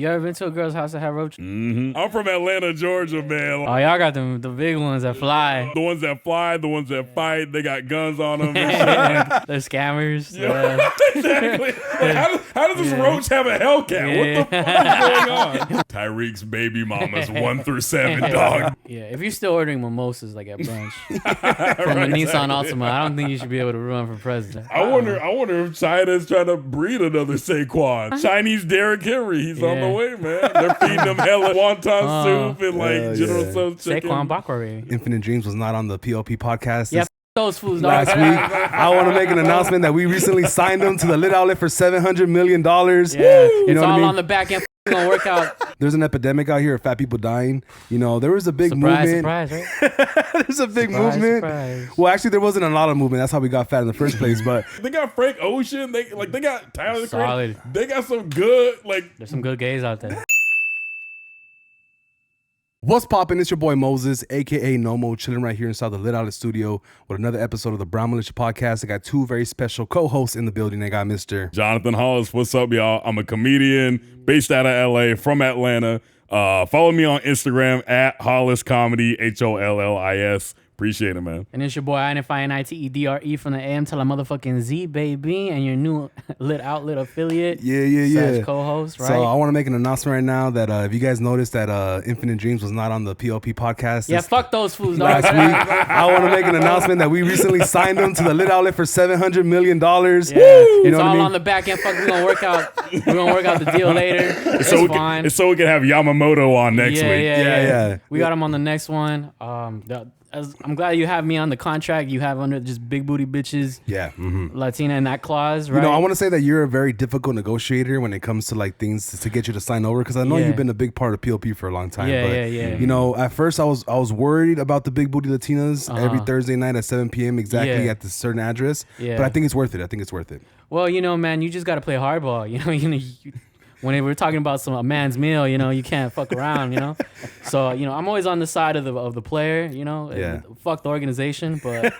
You ever been to a girl's house that had roaches? Mm-hmm. I'm from Atlanta, Georgia, man. Oh, y'all got the big ones that fly. The ones that fly, the ones that fight, they got guns on them. They're scammers. Yeah. Exactly. Like, how does this roach have a Hellcat? What the fuck is going on? Tyreek's baby mamas 1 through 7, dog. Yeah, if you're still ordering mimosas like at brunch from the Nissan Altima, I don't think you should be able to run for president. I wonder if China's trying to breed another Saquon. Chinese Derrick Henry, he's on the way, man. They're feeding him hella wonton soup and like General Tso's chicken. Saquon Bakary. Infinite Dreams was not on the PLP podcast. Yeah, those fools. Last week, I want to make an announcement that we recently signed them to the lit outlet for $700 million. Yeah, you know it's all what I mean? on the back end. Gonna work out. There's an epidemic out here of fat people dying. You know, there was a big movement. Surprise, right? There's a big movement. Surprise. Well, actually, there wasn't a lot of movement. That's how we got fat in the first place. But they got Frank Ocean. They got Tyler the Solid. Creator. They got some good There's some good gays out there. what's poppin'? It's your boy Moses, aka Nomo, chilling right here inside the lit outlet studio with another episode of the Brown Militia podcast. I got two very special co-hosts in the building. I got Mr. Jonathan Hollis. What's up, y'all? I'm a comedian based out of LA, from Atlanta. Follow me on Instagram at Hollis Comedy, HOLLIS. Appreciate it, man. And it's your boy INFINITEDRE from the AM to the motherfucking Z, baby, and your new lit outlet affiliate. Yeah. Co-host, right? So I want to make an announcement right now that if you guys noticed that Infinite Dreams was not on the PLP podcast. Yeah, fuck those fools. Last week, I want to make an announcement that we recently signed them to the lit outlet for $700 million. Yeah, you it's know what all I mean? on the back end. Fuck, we're gonna work out the deal later. It's fine. So we can have Yamamoto on next week. Yeah. We got him on the next one. I'm glad you have me on the contract. You have under just big booty bitches. Yeah. Mm-hmm. Latina in that clause, right? You know, I want to say that you're a very difficult negotiator when it comes to like things to get you to sign over, because I know you've been a big part of PLP for a long time. Yeah. You know, at first I was worried about the big booty Latinas every Thursday night at 7 p.m. exactly at this certain address. Yeah. But I think it's worth it. Well, you know, man, you just got to play hardball. When we're talking about a man's meal, you can't fuck around, So, I'm always on the side of the player, Yeah. Fuck the organization, but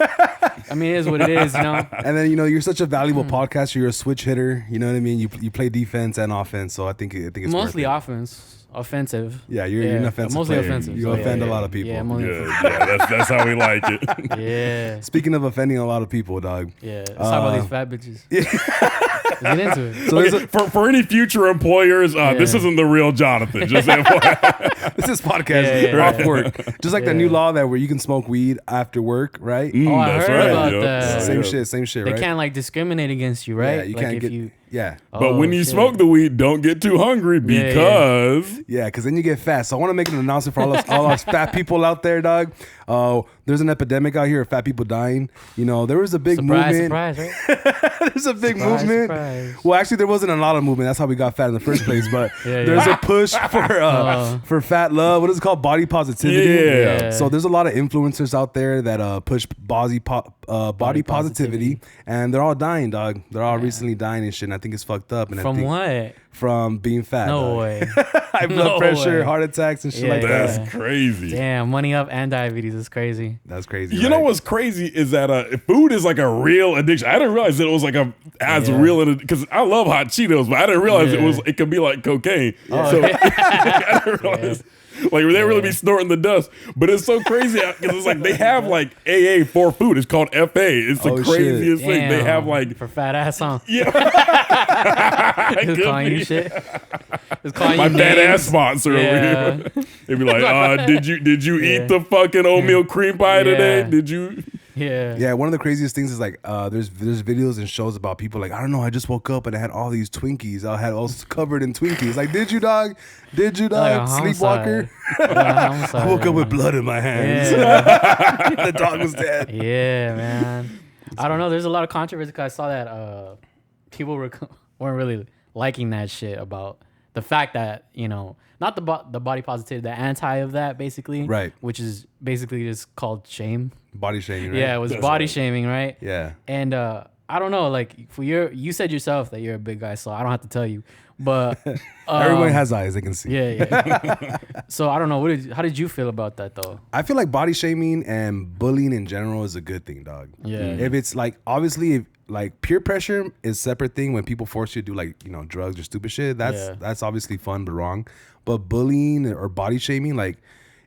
I mean, it is what it is, And then, you're such a valuable podcaster. You're a switch hitter. You know what I mean? You play defense and offense. So I think it's mostly worth it. Offense. Offensive. Yeah, you're an offensive mostly player. offensive. You offend a lot of people. Yeah, that's how we like it. Yeah. Speaking of offending a lot of people, dog. Yeah. Let's talk about these fat bitches. Let's get into it. So for any future employers, this isn't the real Jonathan. Just FYI. This is podcast off work. Just like the new law where you can smoke weed after work, right? I heard about that. Same shit, right? They can't discriminate against you, right? Yeah, you can't get. Yeah. But when you smoke the weed, don't get too hungry because... Yeah, because then you get fat. So I want to make an announcement for all us fat people out there, dog. There's an epidemic out here of fat people dying. There was a big movement. Surprise, right? There's a big movement. Surprise. Well, actually, there wasn't a lot of movement. That's how we got fat in the first place. But there's a push for fat love. What is it called? Body positivity. Yeah. So there's a lot of influencers out there that push body positivity, and they're all dying, dog. They're all recently dying and shit. And I think it's fucked up. And What? From being fat. No way. High blood pressure, heart attacks, and shit like that. That's crazy. Damn, money up and diabetes is crazy. That's crazy. You know what's crazy is that food is like a real addiction. I didn't realize that it was like real, because I love hot Cheetos, but I didn't realize it could be like cocaine. I didn't realize. Like, they really be snorting the dust. But it's so crazy because it's like they have like AA for food. It's called FA. It's the craziest thing. They have like... For fat ass, huh? Yeah. Just calling you shit. Just calling my you bad names. ass sponsor over here. They'd be like, did you eat the fucking oatmeal cream pie today? Did you... Yeah, one of the craziest things is like there's videos and shows about people like, I don't know, I just woke up and I had all these Twinkies. I was covered in Twinkies. Like, did you, dog? Like Sleepwalker? I woke up with blood in my hands. The dog was dead. Yeah, man. I don't know. There's a lot of controversy because I saw that people weren't really liking that shit about the fact that, not the body positivity, the anti of that, basically. Right. Which is basically just called shame. Body shaming, right? Yeah, it was body shaming, right? Yeah. And I don't know, like, you said yourself that you're a big guy, so I don't have to tell you. But everyone has eyes, they can see. Yeah. So I don't know. How did you feel about that though? I feel like body shaming and bullying in general is a good thing, dog. Yeah. If it's like, obviously, like peer pressure is a separate thing when people force you to do like, you know, drugs or stupid shit. That's obviously fun but wrong. But bullying or body shaming, like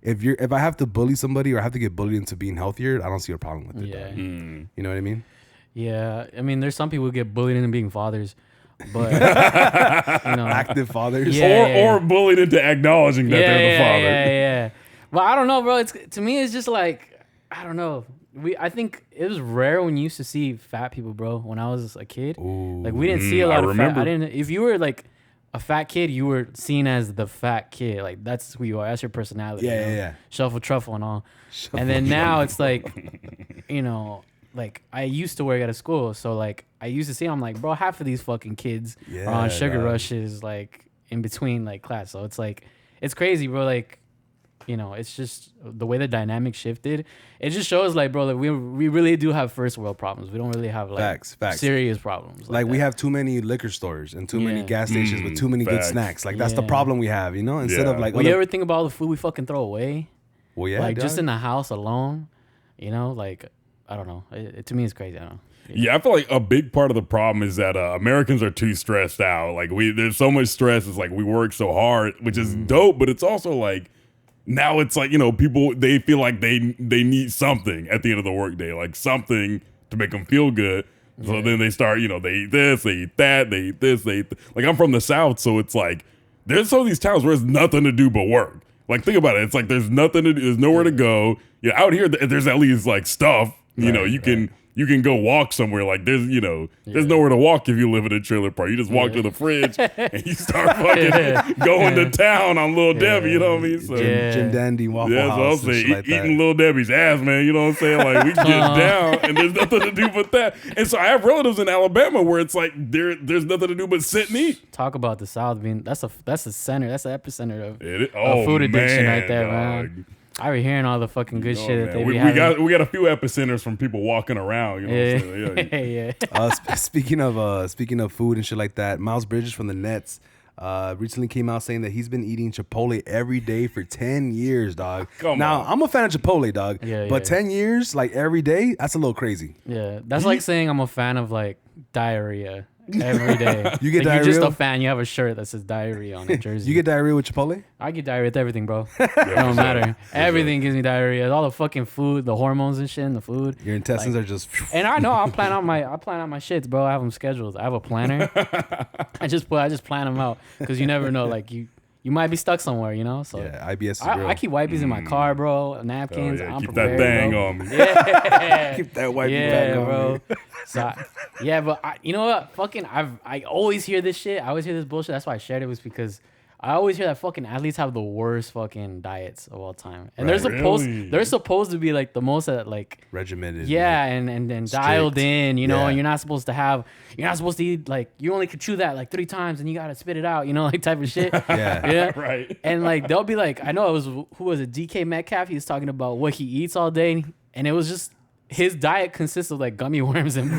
if I have to bully somebody or I have to get bullied into being healthier, I don't see a problem with it. Yeah. You know what I mean? Yeah. I mean, there's some people who get bullied into being fathers, but you know, Active fathers. Yeah. Or bullied into acknowledging that they're the father. Yeah. But I don't know, bro. It's to me, it's just like I don't know. I think it was rare when you used to see fat people, bro. When I was a kid, like we didn't see a lot of fat. I didn't. If you were like a fat kid, you were seen as the fat kid. Like that's who you are. That's your personality. Yeah. Shuffle truffle and all. And then now it's like, you know, like I used to work at a school, so like I used to see. I'm like, bro, half of these fucking kids are on sugar rushes, like in between like class. So it's like it's crazy, bro. Like. You know, it's just the way the dynamic shifted. It just shows, like, bro, like we really do have first world problems. We don't really have like facts. serious problems. Like we have too many liquor stores and too many gas stations with too many good snacks. Like that's the problem we have, you know. Instead of like, you ever think about all the food we fucking throw away? Well, yeah, like just in the house alone, you know. Like I don't know. To me, it's crazy. I don't know. Yeah, I feel like a big part of the problem is that Americans are too stressed out. Like there's so much stress. It's like we work so hard, which is dope, but it's also like. Now it's like, you know, people, they feel like they need something at the end of the workday, like something to make them feel good. So then they start, you know, they eat this, they eat that, they eat this, they eat like I'm from the South, so it's like there's some of these towns where there's nothing to do but work. Like think about it, it's like there's nothing to do, there's nowhere to go. Yeah, out here there's at least like stuff, you know, you can go walk somewhere. Like there's, you know, there's nowhere to walk if you live in a trailer park. You just walk to the fridge and you start fucking going to town on Little Debbie. You know what I mean? So Jim Dandy Waffle House. I'll say eating Little Debbie's ass, man. You know what I'm saying? Like we get down and there's nothing to do but that. And so I have relatives in Alabama where it's like there's nothing to do but sit and eat. Talk about the South being that's the center, that's the epicenter of food addiction right there, man. I be hearing all the fucking good shit that they be having. We got a few epicenters from people walking around. You know what I'm saying? Yeah. Speaking of food and shit like that, Miles Bridges from the Nets recently came out saying that he's been eating Chipotle every day for 10 years, dog. Now, I'm a fan of Chipotle, dog. But 10 years, like every day, that's a little crazy. Yeah, that's like saying I'm a fan of like diarrhea. Every day. You get like diarrhea? You're just a fan. You have a shirt that says diarrhea on a jersey. You get diarrhea with Chipotle? I get diarrhea with everything, bro. It don't matter. Everything gives me diarrhea. All the fucking food, the hormones and shit in the food. Your intestines are just. And I know I plan out my shits, bro. I have them scheduled. I have a planner. I just plan them out because you never know. Like you might be stuck somewhere, you know. So yeah, IBS is real. I keep wipes in my car, bro. Napkins. I'm keep prepared, that thing bro. on me. Yeah, keep that wipey bag on bro. me. So but you know what? Fucking, I always hear this shit. I always hear this bullshit. That's why I shared it, was because I always hear that fucking athletes have the worst fucking diets of all time, and they're supposed to be like the most like regimented. Yeah, and dialed in, you know. And you're not supposed to eat like you only could chew that like 3 times, and you gotta spit it out, you know, like type of shit. yeah, right. And like they'll be like, I know it was who was it? DK Metcalf. He was talking about what he eats all day, and it was just his diet consists of like gummy worms and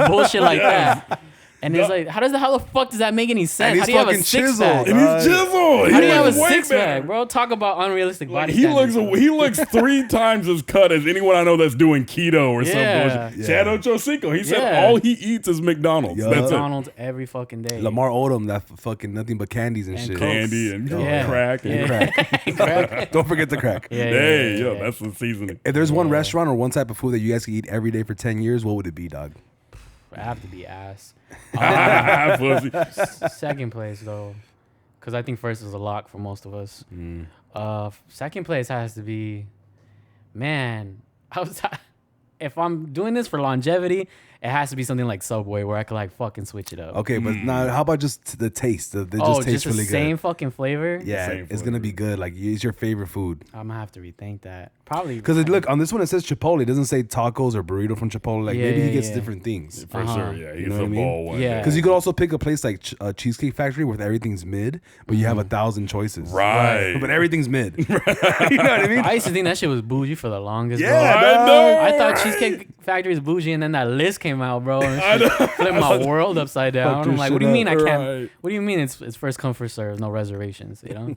bullshit like that. And it's like, how the fuck does that make any sense? How do you have a six-pack? And he's chiseled. How do you have a six-pack, bro? Talk about unrealistic body standards. He looks 3 times as cut as anyone I know that's doing keto or some bullshit. Yeah. Shadow Josico, he said all he eats is McDonald's. Yup. That's McDonald's every fucking day. Lamar Odom, that fucking nothing but candies and shit. Candy and crack. Crack. Don't forget the crack. That's the seasoning. If there's one restaurant or one type of food that you guys can eat every day for 10 years, what would it be, dog? I have to be ass. Second place though, because I think first is a lock for most of us. Second place has to be, man. If I'm doing this for longevity, it has to be something like Subway where I can like fucking switch it up. Okay, but now how about just the taste? They just taste just really the good. Same fucking flavor. Yeah, it's gonna be good. Like it's your favorite food. I'm gonna have to rethink that. Probably because look on this one it says Chipotle. It doesn't say tacos or burrito from Chipotle. Like maybe he gets different things. For sure. Yeah, you know what I mean? one. Yeah, because you could also pick a place like Cheesecake Factory where everything's mid, but you have 1,000 choices. Right. But everything's mid. You know what I mean? I used to think that shit was bougie for the longest. Yeah, bro. I know. I thought Cheesecake Factory is bougie, and then that list came out, bro. And flipped my world upside down. I'm like, what do you mean I can't? Right. What do you mean it's first come first serve, no reservations? You know.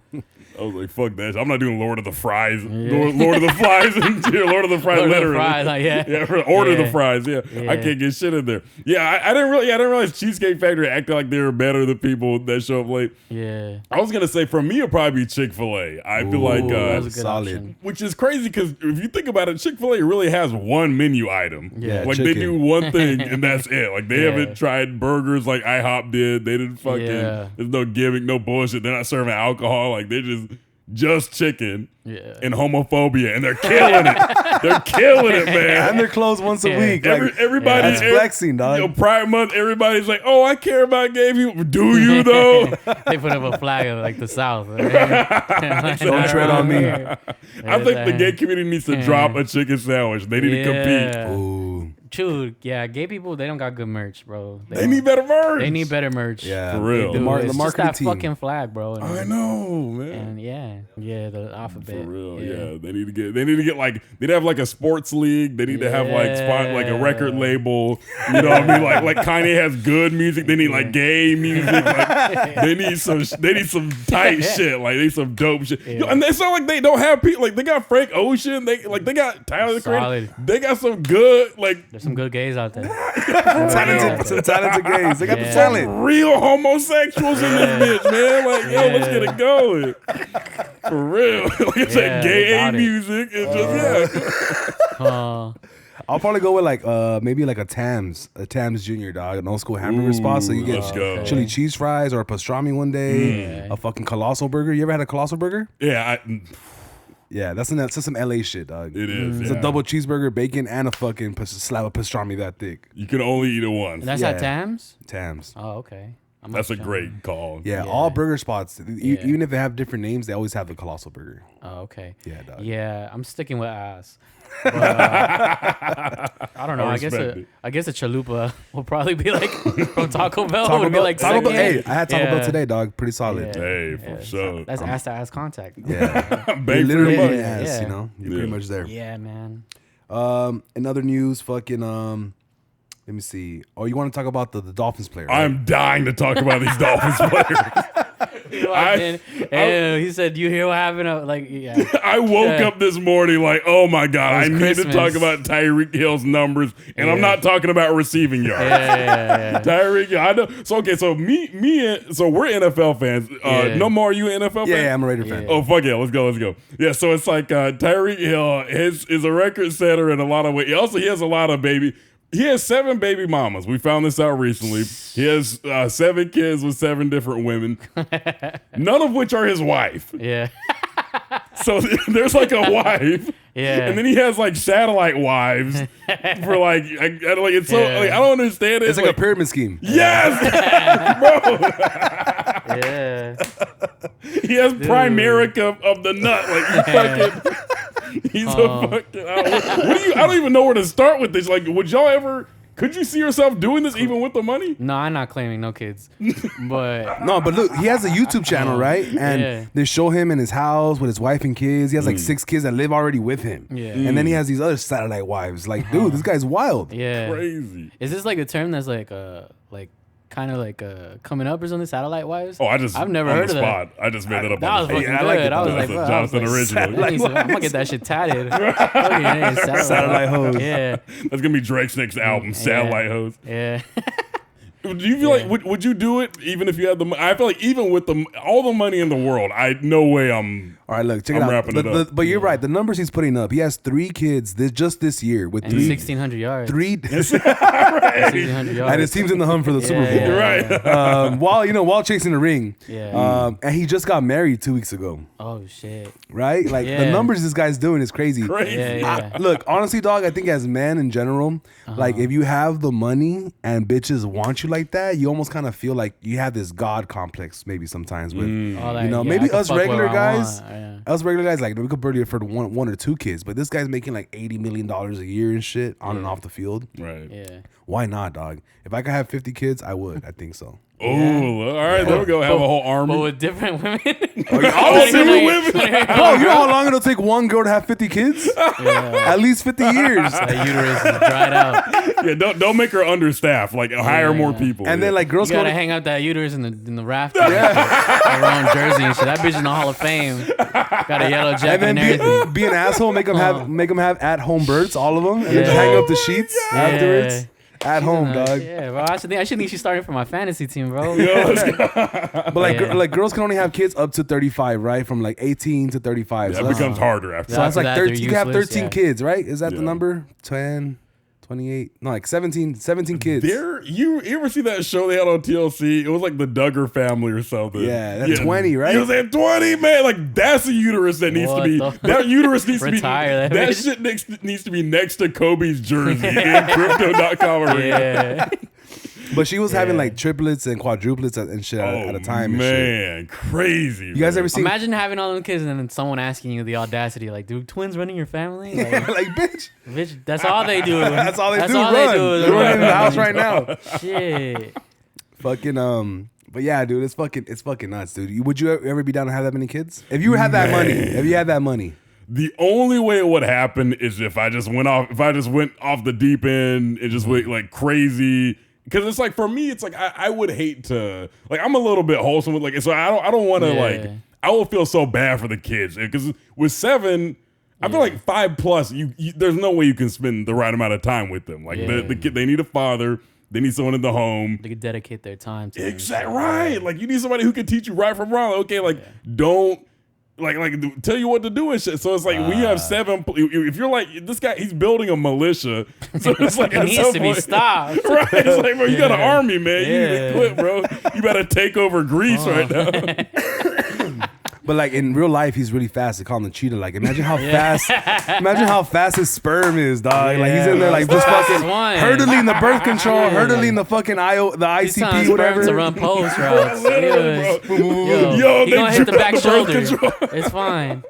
I was like, fuck that. I'm not doing Lord of the Fries. Lord of the Fries and Lord of the Fries, literally. Fries, like, Order the fries. Yeah. I can't get shit in there. Yeah, I didn't realize Cheesecake Factory acted like they were better than people that show up late. Yeah. I was gonna say for me it'd probably be Chick-fil-A. I feel like that was a good solid. option. which is crazy because if you think about it, Chick-fil-A really has one menu item. Yeah, like chicken. they do one thing and that's it. Like they haven't tried burgers like IHOP did. They didn't fucking. Yeah. There's no gimmick, no bullshit. They're not serving alcohol. Like they just chicken and homophobia, and they're killing it. They're killing it, man. And they're closed once a week. Like, Everybody's that's flexing, dog. You know, Pride Month, everybody's like, "Oh, I care about gay people." Do you though? They put up a flag of like the South. Right? Don't tread on me. I think the gay community needs to drop a chicken sandwich. They need to compete. Ooh. True, yeah. Gay people, they don't got good merch, bro. They need better merch. They need better merch. Yeah, For real. They do. The It's just marketing that team. fucking flag, bro. And, I know, man. and yeah, the alphabet. For real, yeah. They need to get like they'd have like a sports league. They need to have like like a record label. You know what I mean? Like Kanye has good music. They need like gay music. Like, they need some tight shit. Like they need some dope shit. Yo, and it's not like they don't have people. Like they got Frank Ocean. They got Tyler the Creator. They got some good like. There's some good gays out there. Talented gays. They got the talent. Real homosexuals in this bitch, man. Like, yo, let's get it going. For real. Like I said, gay A music. And just, I'll probably go with like maybe like a Tams Jr. dog, an old school hamburger spot. So you get let's go. chili cheese fries or a pastrami one day, a fucking colossal burger. You ever had a colossal burger? Yeah, Yeah, that's some LA shit, dog. it is. It's a double cheeseburger, bacon, and a fucking slab of pastrami that thick. You can only eat it once. And that's at Tams? Tams. Oh, okay. That's a great call. Yeah, all burger spots, even if they have different names, they always have the colossal burger. Oh, okay. Yeah, dog. Yeah, I'm sticking with ass. But, I don't know. I guess a chalupa will probably be like from Taco Bell. Would be like Taco Bell. second. Hey, I had Taco Bell today, dog. Pretty solid. Yeah. Hey, for sure. That's ass to ass contact. Yeah, Bang you're literally for the buck. eating ass. Yeah. You know, you're pretty much there. Yeah, man. In other news, fucking let me see. Oh, you want to talk about the Dolphins player? Right? I'm dying to talk about these Dolphins players. He said, "You hear what happened?" I woke up this morning like, oh my God, I need Christmas. to talk about Tyreek Hill's numbers. And I'm not talking about receiving yards. Yeah. Tyreek Hill, I know. So, okay, so so we're NFL fans. No more, are you an NFL fan? Yeah, I'm a Raider fan. Oh, fuck yeah, let's go. Yeah, so it's like Tyreek Hill is a record setter in a lot of ways. Also, he has a lot of He has 7 baby mamas. We found this out recently. He has 7 kids with 7 different women, none of which are his wife. Yeah. So there's like a wife, and then he has like satellite wives for like it's so like, I don't understand it. It's like a pyramid scheme. Yes, bro. Yeah. He has Primerica of the nut. Like fucking. He's a fucking. I don't even know where to start with this. Like, would y'all ever? Could you see yourself doing this even with the money? No, I'm not claiming no kids, but No, but look, he has a YouTube channel, right? And they show him in his house with his wife and kids. He has like 6 kids that live already with him. Yeah. And then he has these other satellite wives. Like, dude, this guy's wild. yeah. Crazy. Is this like a term that's like kind of like coming up or something? Satellite wives? Oh, I've never on heard the of spot. I just made that up. That on was the fucking spot. good. like it, I was though. like, That's bro, a Jonathan original. I'm gonna get that shit tatted. Satellite hoes. Yeah. That's gonna be Drake's next album, Satellite Hose. Yeah. Do you feel like would you do it even if you had the? I feel like even with all the money in the world, no way I'm. All right, look, check I'm it out. wrapping it up. But you're right. The numbers he's putting up, he has 3 kids just this year with And 1,600 yards. 3 1,600 yards. and his team's in the hunt for the Super Bowl. You're right. While chasing the ring. Yeah. And he just got married 2 weeks ago. Oh shit. Right? Like the numbers this guy's doing is crazy. Crazy. Yeah. Look, honestly, dog, I think as men in general, like if you have the money and bitches want you like that, you almost kind of feel like you have this God complex maybe sometimes with, maybe us regular guys, like we could barely afford one or 2 kids, but this guy's making like $80 million a year and shit on and off the field. Right. Yeah. Why not, dog? If I could have 50 kids, I would. I think so. Oh, all right, there we go. Have a whole army. But with different women. All different women. Bro, you know how long it'll take one girl to have 50 kids? At least 50 years. That uterus is dried out. Yeah, don't make her understaffed. Like hire more people. And then like girls You gotta go hang out that uterus in the rafters around Jersey and shit. That bitch in the Hall of Fame. Got a yellow jacket and everything. be an asshole, make them have at home births, all of them, and then just hang up the sheets afterwards. At home, dog. Yeah, bro. I should think she's starting for my fantasy team, bro. But like girls can only have kids up to 35, right? From like 18 to 35. That becomes harder after. So that's like 13. You can have 13 yeah. kids, right? Is that the number? 10, 28? No, like 17 kids. You ever see that show they had on TLC? It was like the Duggar family or something. Yeah, that's 20, right? You was at 20, man. Like that's a uterus that needs to be. That uterus needs to be. That shit needs to be next to Kobe's jersey in Crypto.com arena. Yeah. But she was having like triplets and quadruplets and shit at a time. Man, and shit. crazy. You guys ever seen? Imagine having all them kids and then someone asking you the audacity, like, "Do twins running your family?" Like, like bitch, that's all they do. That's all they do. They're running in the house right now. Shit. Fucking But yeah, dude, it's fucking nuts, dude. Would you ever be down to have that many kids? If you had that money, if you had that money. The only way it would happen is if I just went off the deep end and just went like crazy. Because it's like, for me, it's like I would hate to, like, I'm a little bit wholesome with, like, so I don't want to like, I will feel so bad for the kids because with 7, I feel like 5+, you there's no way you can spend the right amount of time with them. Like the kid, they need a father. They need someone in the home. They could dedicate their time to exactly right. Like you need somebody who can teach you right from wrong. Okay, like don't. Like tell you what to do and shit. So it's like we have 7. If you're like this guy, he's building a militia. So it's like it needs to be stopped. Right? It's like, bro, you got an army, man. You need to quit, bro. You better take over Greece right now. But like in real life, he's really fast. They call him the cheetah. Like imagine how fast. Imagine how fast his sperm is, dog. Like he's in there like just fucking hurdling the birth control, hurdling the fucking the ICP, whatever. To run post routes. Yo, he gonna hit the back shoulder. It's fine.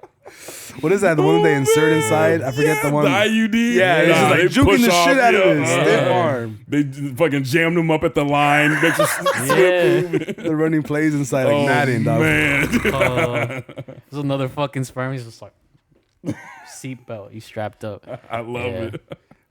What is that? The one they insert inside? I forget the one. The IUD. Yeah, it's just like juking the shit out of his stiff arm. They fucking jammed him up at the line. Makes us slip. They're running plays inside like Madden, dog. Man. There's another fucking sperm. He's just like seatbelt. You strapped up. I love it.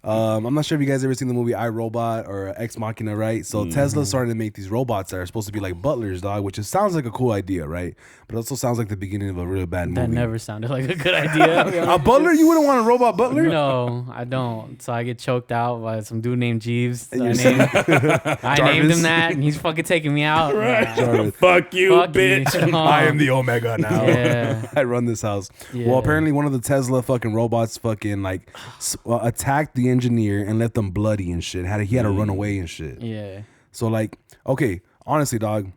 I'm not sure if you guys ever seen the movie I, Robot or Ex Machina, right? So Tesla started to make these robots that are supposed to be like butlers, dog, which sounds like a cool idea, right? But it also sounds like the beginning of a real bad movie. That never sounded like a good idea. A butler? You wouldn't want a robot butler? No, I don't. So I get choked out by some dude named Jeeves. I named him that, and he's fucking taking me out. Right. Fuck you, bitch. I am the Omega now. Yeah. I run this house. Yeah. Well, apparently one of the Tesla fucking robots fucking like attacked the engineer and left them bloody and shit. He had to run away and shit. Yeah. So like, okay, honestly, dog,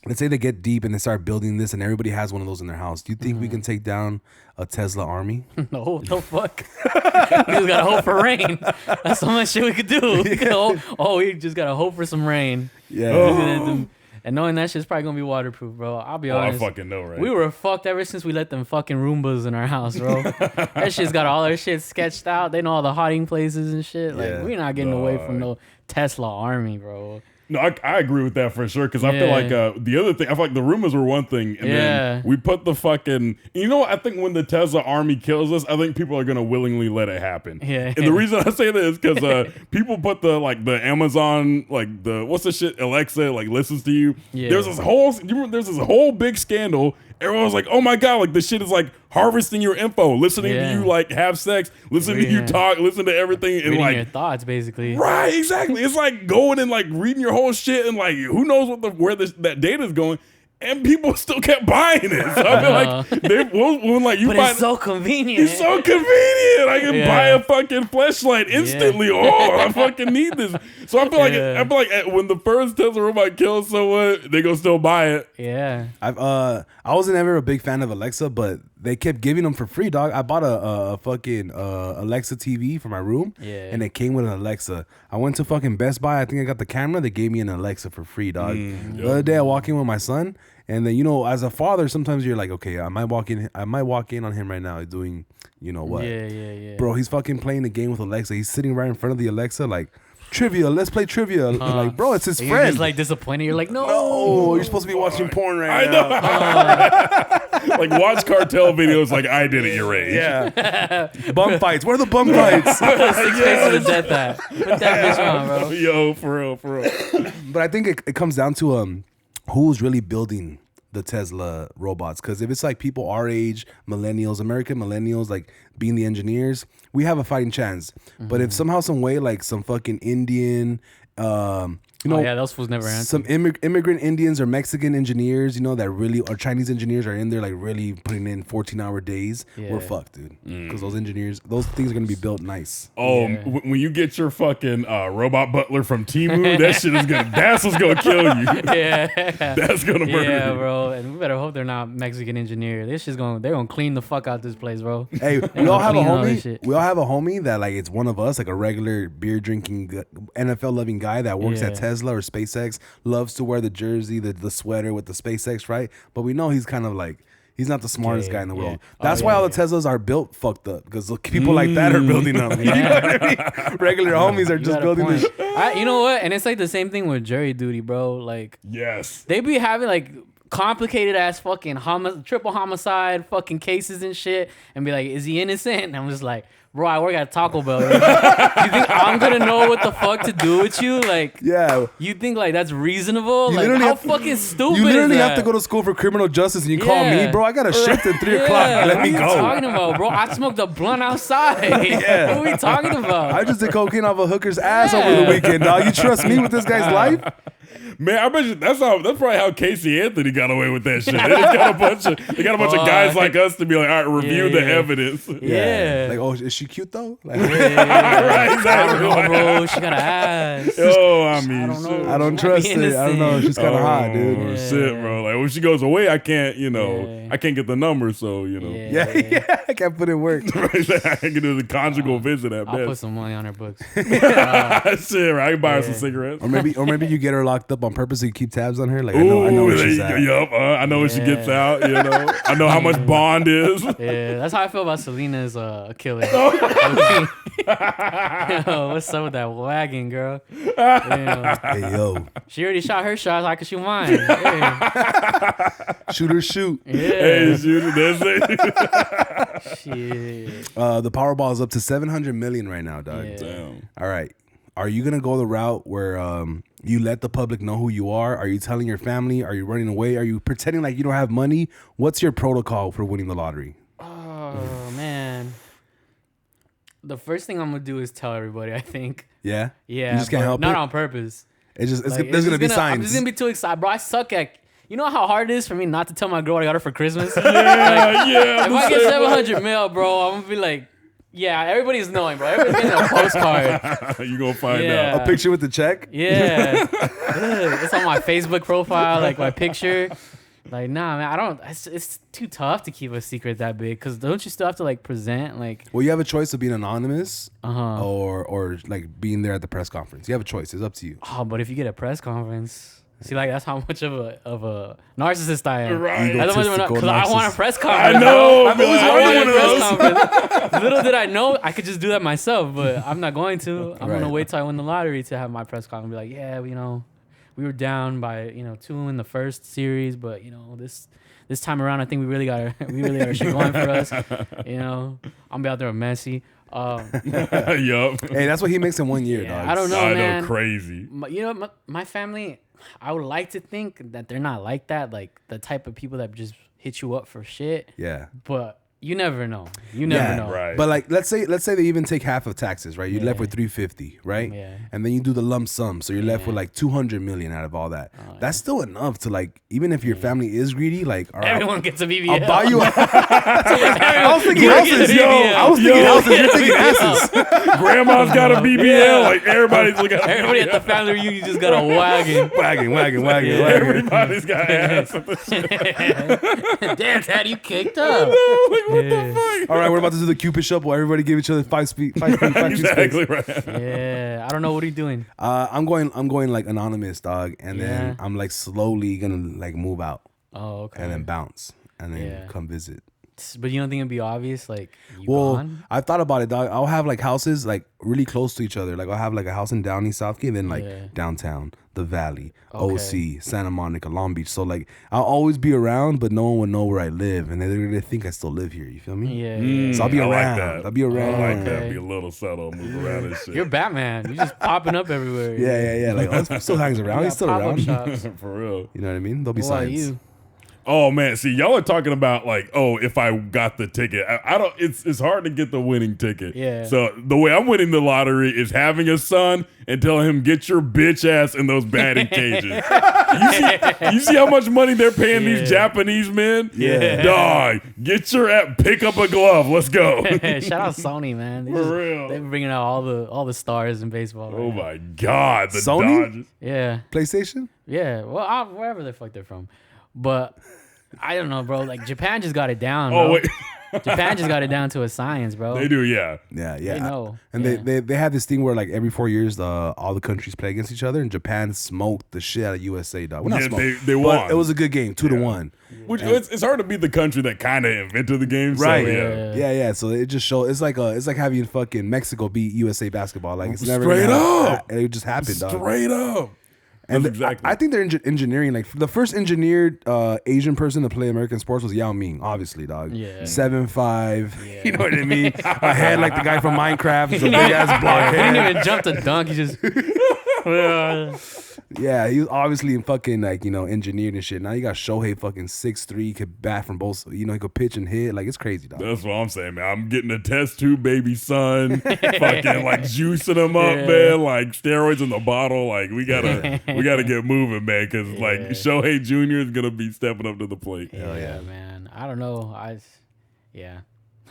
let's say they get deep and they start building this and everybody has one of those in their house. Do you think we can take down a Tesla army? No fuck. We just gotta hope for rain. That's so much shit we could do. We just gotta hope for some rain. Yeah. And knowing that shit's probably gonna be waterproof, bro. I'll be honest. I fucking know, right? We were fucked ever since we let them fucking Roombas in our house, bro. That shit's got all their shit sketched out. They know all the hiding places and shit. Like, we're not getting away from no Tesla army, bro. No, I agree with that for sure. Because I feel like the other thing, I feel like the rumors were one thing, and then we put the fucking. You know what? I think when the Tesla army kills us, I think people are gonna willingly let it happen. Yeah. And the reason I say that is because people put the Amazon what's the shit Alexa listens to you. Yeah. There's this whole big scandal. Everyone's like, oh my God, like the shit is like harvesting your info, listening to you like have sex, listening to you talk, listen to everything, and reading like your thoughts, basically. Right, exactly. It's like going and like reading your whole shit and like who knows where that data is going. And people still kept buying it. So I feel like it's so convenient. It's so convenient. I can buy a fucking fleshlight instantly. Oh, I fucking need this. So I feel like when the first Tesla robot kills someone, they gonna still buy it. Yeah. I wasn't ever a big fan of Alexa, but they kept giving them for free, dog. I bought a fucking Alexa TV for my room, and it came with an Alexa. I went to fucking Best Buy. I think I got the camera. They gave me an Alexa for free, dog. The other day I walked in with my son, and then as a father, sometimes you're like, okay, I might walk in on him right now doing, what? Yeah. Bro, he's fucking playing the game with Alexa. He's sitting right in front of the Alexa, like trivia. Let's play trivia. Like, bro, it's his friend. You're just like disappointed. You're like, no. No, you're supposed to be watching porn right now. Like watch cartel videos like I did at your age. Yeah. Bum fights. Where are the bum fights? 6 faces of death at. Put that bitch on, bro. Yo, for real. But I think it comes down to who's really building the Tesla robots. Because if it's like people our age, millennials, American millennials, like being the engineers, we have a fighting chance. But if somehow, some way, like some fucking Indian, those fools never answer. some immigrant Indians or Mexican engineers, that really, or Chinese engineers are in there like really putting in 14-hour days, we're fucked, dude. Because those things are going to be built nice. Oh, when you get your fucking robot butler from Temu, that's what's going to kill you. Yeah. That's going to murder you. Yeah, bro. And we better hope they're not Mexican engineers. They're going to clean the fuck out this place, bro. Hey, we all have a homie. We all have a homie that like it's one of us, like a regular beer drinking, NFL loving guy that works at Tesla or SpaceX, loves to wear the jersey, the sweater with the SpaceX, right? But we know he's kind of like, he's not the smartest guy in the world. That's why all the Teslas are built fucked up, because people like that are building them. You know what I mean? Regular homies are just building this. You know what? And it's like the same thing with jury duty, bro. Like, yes, they be having like complicated ass fucking triple homicide fucking cases and shit, and be like, is he innocent? And I'm just like, bro, I work at Taco Bell. You think I'm gonna know what the fuck to do with you? Like, you think like that's reasonable? Like, how fucking stupid you literally is that? have to go to school for criminal justice, and you call me, bro. I got a shift at 3 o'clock. Let me go. What are you talking about, bro? I smoked a blunt outside. What are we talking about? I just did cocaine off a hooker's ass over the weekend, dog. You trust me with this guy's life? Man, I bet you that's probably how Casey Anthony got away with that shit. They got a bunch of guys like us to be like, all right, review the evidence. Yeah. Like, oh, is she cute though? Like, right, exactly. I don't know, bro. She got an ass. Oh, I mean, I don't know. I don't trust it. I don't know. She's kind of hot, dude. Oh, shit, bro. Like when she goes away, I can't, I can't get the number, so Yeah, I can't put in work. I can do the conjugal visit at I'll best. put some money on her books. Shit, right? I can buy her some cigarettes. Or maybe you get her locked up on purpose so you keep tabs on her. Like, I know where she's at. Yup, I know when she gets out. I know how much bond is. Yeah, that's how I feel about Selena's killer. Yo, what's up with that wagon, girl? Hey, yo. She already shot her shots. I can shoot mine. Yeah. Shoot or shoot. Yeah. Hey, shoot it. That's it. Shit. The Powerball is up to 700 million right now, dog. Yeah. Damn. All right. Are you going to go the route where you let the public know who you are? Are you telling your family? Are you running away? Are you pretending like you don't have money? What's your protocol for winning the lottery? Oh, man. The first thing I'm going to do is tell everybody, I think. Yeah? Yeah. You just can't help it? Not on purpose. There's going to be signs. I'm just going to be too excited. Bro, I suck at... You know how hard it is for me not to tell my girl what I got her for Christmas? Yeah. If I get 700 mil, bro, I'm going to be like... Yeah, everybody's knowing, bro. Everybody's getting a postcard. You gonna find out. A picture with the check? Yeah. It's on my Facebook profile, like my picture. Like, nah, man, I don't. It's too tough to keep a secret that big, because don't you still have to like present like? Well, you have a choice of being anonymous, or like being there at the press conference. You have a choice. It's up to you. Oh, but if you get a press conference. See, like that's how much of a narcissist I am. Right. Because I want a press conference. I know. I've always wanted a press conference. Little did I know I could just do that myself, but I'm not going to. I'm gonna wait till I win the lottery to have my press conference and be like, yeah, we were down by 2 in the first series, but this time around I think we really got our shit going for us. I'm gonna be out there with Messi. Yup. Hey, that's what he makes in 1 year, dog. I don't know, man. I know, crazy. My family, I would like to think that they're not like that, like the type of people that just hit you up for shit. Yeah. But you never know. You never know. Right. But like, let's say they even take half of taxes, right? You're left with 350, right? Yeah. And then you do the lump sum, so you're left with like 200 million out of all that. That's still enough to like, even if your family is greedy, like, all right, Everyone gets a BBL. I'll buy you. I was thinking houses, yo. I was thinking houses. You're thinking asses. Grandma's got a BBL. Like everybody's looking. Everybody at the family reunion, you just got a wagon. wagon. Everybody's got ass. Damn, Dad, you kicked up. What the fuck? All right, we're about to do the Cupid shuffle. Everybody give each other 5 feet. Exactly right. Yeah, I don't know what are you doing. I'm going like anonymous, dog, and then I'm like slowly gonna like move out. Oh, okay. And then bounce, and then come visit But you don't think it'd be obvious, like, you Well, gone? I've thought about it, dog. I'll have like houses like really close to each other. Like I'll have like a house in Downey, Southgate, then like downtown, the Valley, OC, Santa Monica, Long Beach. So like I'll always be around, but no one would know where I live, and they're gonna think I still live here. You feel me? Yeah. So I'll be I around. like that. I'll be around. I like that. Be a little subtle, move around and shit. You're Batman. You're just popping up everywhere. Yeah. Like Oscar still hangs around. He's still pop-up around. shops. For real. You know what I mean? There'll be What about signs. you? Oh man, see, y'all are talking about like, oh, if I got the ticket, I don't. It's hard to get the winning ticket. Yeah. So the way I'm winning the lottery is having a son and telling him get your bitch ass in those batting cages. you see how much money they're paying these Japanese men? Yeah. Dog, get your ass, pick up a glove. Let's go. Shout out Sony, man. For real. They're bringing out all the stars in baseball. Oh Right now. my God, the Sony? Dodgers. Yeah. PlayStation? Yeah. Well, wherever the fuck they're from, but I don't know, bro. Like Japan just got it down. Oh bro. wait, Japan just got it down to a science, bro. they do, yeah. Yeah. They know. And they have this thing where like every 4 years all the countries play against each other, and Japan smoked the shit out of USA, dog. Well, not Yeah, smoked, they but won. it was a good game, 2-1. Which it's hard to beat the country that kind of invented the game, so, Right. yeah. Yeah. So it just shows it's like having fucking Mexico beat USA basketball. Like it's never Straight gonna up. It just happened, dog. Straight up. And That's exactly. I think they're engineering. Like the first engineered Asian person to play American sports was Yao Ming, obviously, dog. Yeah. 7'5". You know what I mean? A head like the guy from Minecraft, a big ass block He didn't head. even jump to dunk. He just. Yeah, he was obviously fucking like engineered and shit. Now you got Shohei fucking 6'3", could bat from both. He could pitch and hit. Like it's crazy, dog. That's what I'm saying, man. I'm getting a test tube baby son, fucking like juicing him up, man. Like steroids in the bottle. Like we gotta get moving, man. Because like Shohei Jr. is gonna be stepping up to the plate. Yeah, man. I don't know.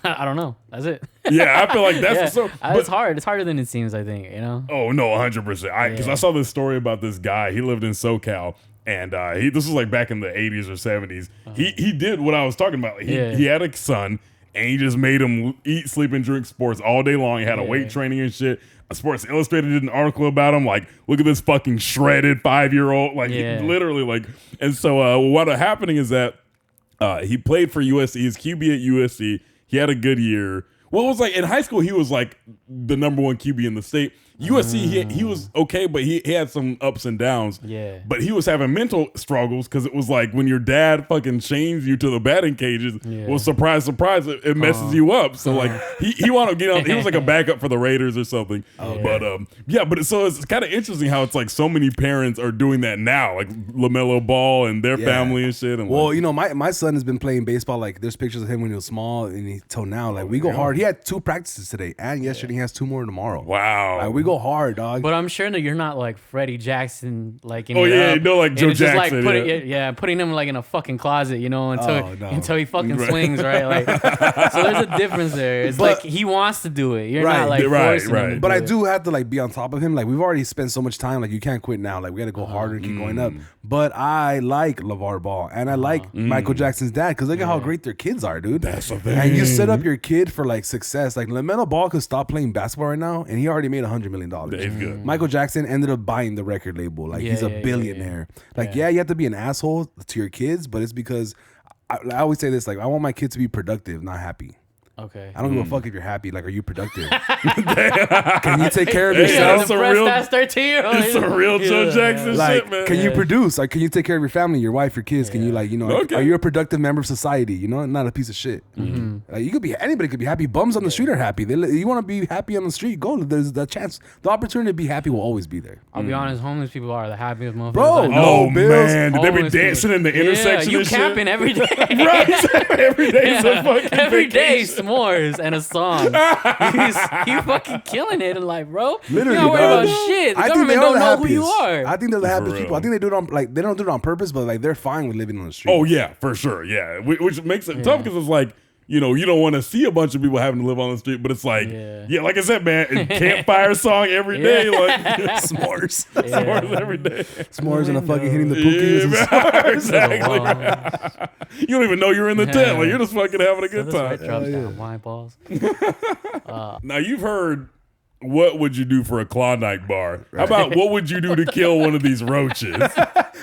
I don't know. That's it. Yeah, I feel like that's so. It's hard. It's harder than it seems. I think. Oh no, 100%. Because I saw this story about this guy. He lived in SoCal, and this was like back in the 80s or 70s. He did what I was talking about. He had a son, and he just made him eat, sleep, and drink sports all day long. He had a weight training and shit. Sports Illustrated did an article about him. Like, look at this fucking shredded 5-year-old. Like, literally, like. And so what happening is that he played for USC. He's QB at USC. He had a good year. Well, it was like in high school, he was like the number one QB in the state. USC, he was okay, but he had some ups and downs. Yeah. But he was having mental struggles because it was like when your dad fucking chains you to the batting cages, well, surprise, surprise, it messes you up. So like he wanted to get on. He was like a backup for the Raiders or something. But so it's kind of interesting how it's like so many parents are doing that now, like LaMelo Ball and their family and shit. And well, like, my son has been playing baseball. Like there's pictures of him when he was small and till now. Like we go hard. He had 2 practices today and yesterday. He has 2 more tomorrow. wow. Like, we go hard, dog. But I'm sure that you're not like Freddie Jackson, like Oh, yeah, no, like Joe it's just like Jackson, putting him like in a fucking closet, until no. until he fucking swings, right? Like, so there's a difference there. It's like he wants to do it. You're not like forcing him to But do I it. do have to like be on top of him. Like we've already spent so much time. Like you can't quit now. Like we got to go harder and keep going up. But I like LeVar Ball and I like Michael Jackson's dad because look at how great their kids are, dude. That's the thing. And you set up your kid for like success. Like LaMelo Ball could stop playing basketball right now, and he already made $100 million. He's good. Michael Jackson ended up buying the record label. Like he's a billionaire. Like you have to be an asshole to your kids, but it's because I always say this. Like I want my kid to be productive, not happy. Okay. I don't give a fuck if you're happy. Like, are you productive? Can you take care of yourself? That's a real. That's 13-year-old. It's a real Joe Jackson Like, shit, man. can you produce? Like, can you take care of your family, your wife, your kids? Can you, like, are you a productive member of society? Not a piece of shit. Like, you could be, anybody could be happy. Bums on the street are happy. You want to be happy on the street? Go. There's the chance. The opportunity to be happy will always be there. I'll be honest, homeless people are the happiest motherfuckers. Bro, I know. Oh Bills. man, did they be Homeless dancing people. in the intersection? You and camping shit? every day. Right, every day's a fucking Every day, vacation. s'mores and a song. You fucking killing it in life, bro. Literally, You're not worried dog. about shit. The I think government they are don't the know who you happiest. are. I think they're the happiest real. people. I think they do it on they don't do it on purpose, but like they're fine with living on the street. Oh yeah, for sure. Yeah, which makes it tough because it's like you don't want to see a bunch of people having to live on the street, but it's like like I said, man, campfire song every day, like s'mores, s'mores every day, s'mores and a fucking hitting the pookies. Exactly. Right. You don't even know you're in the tent, like you're just fucking having a good time. Drops down wine balls. Now you've heard what would you do for a Klondike bar? How about what would you do to kill one of these roaches?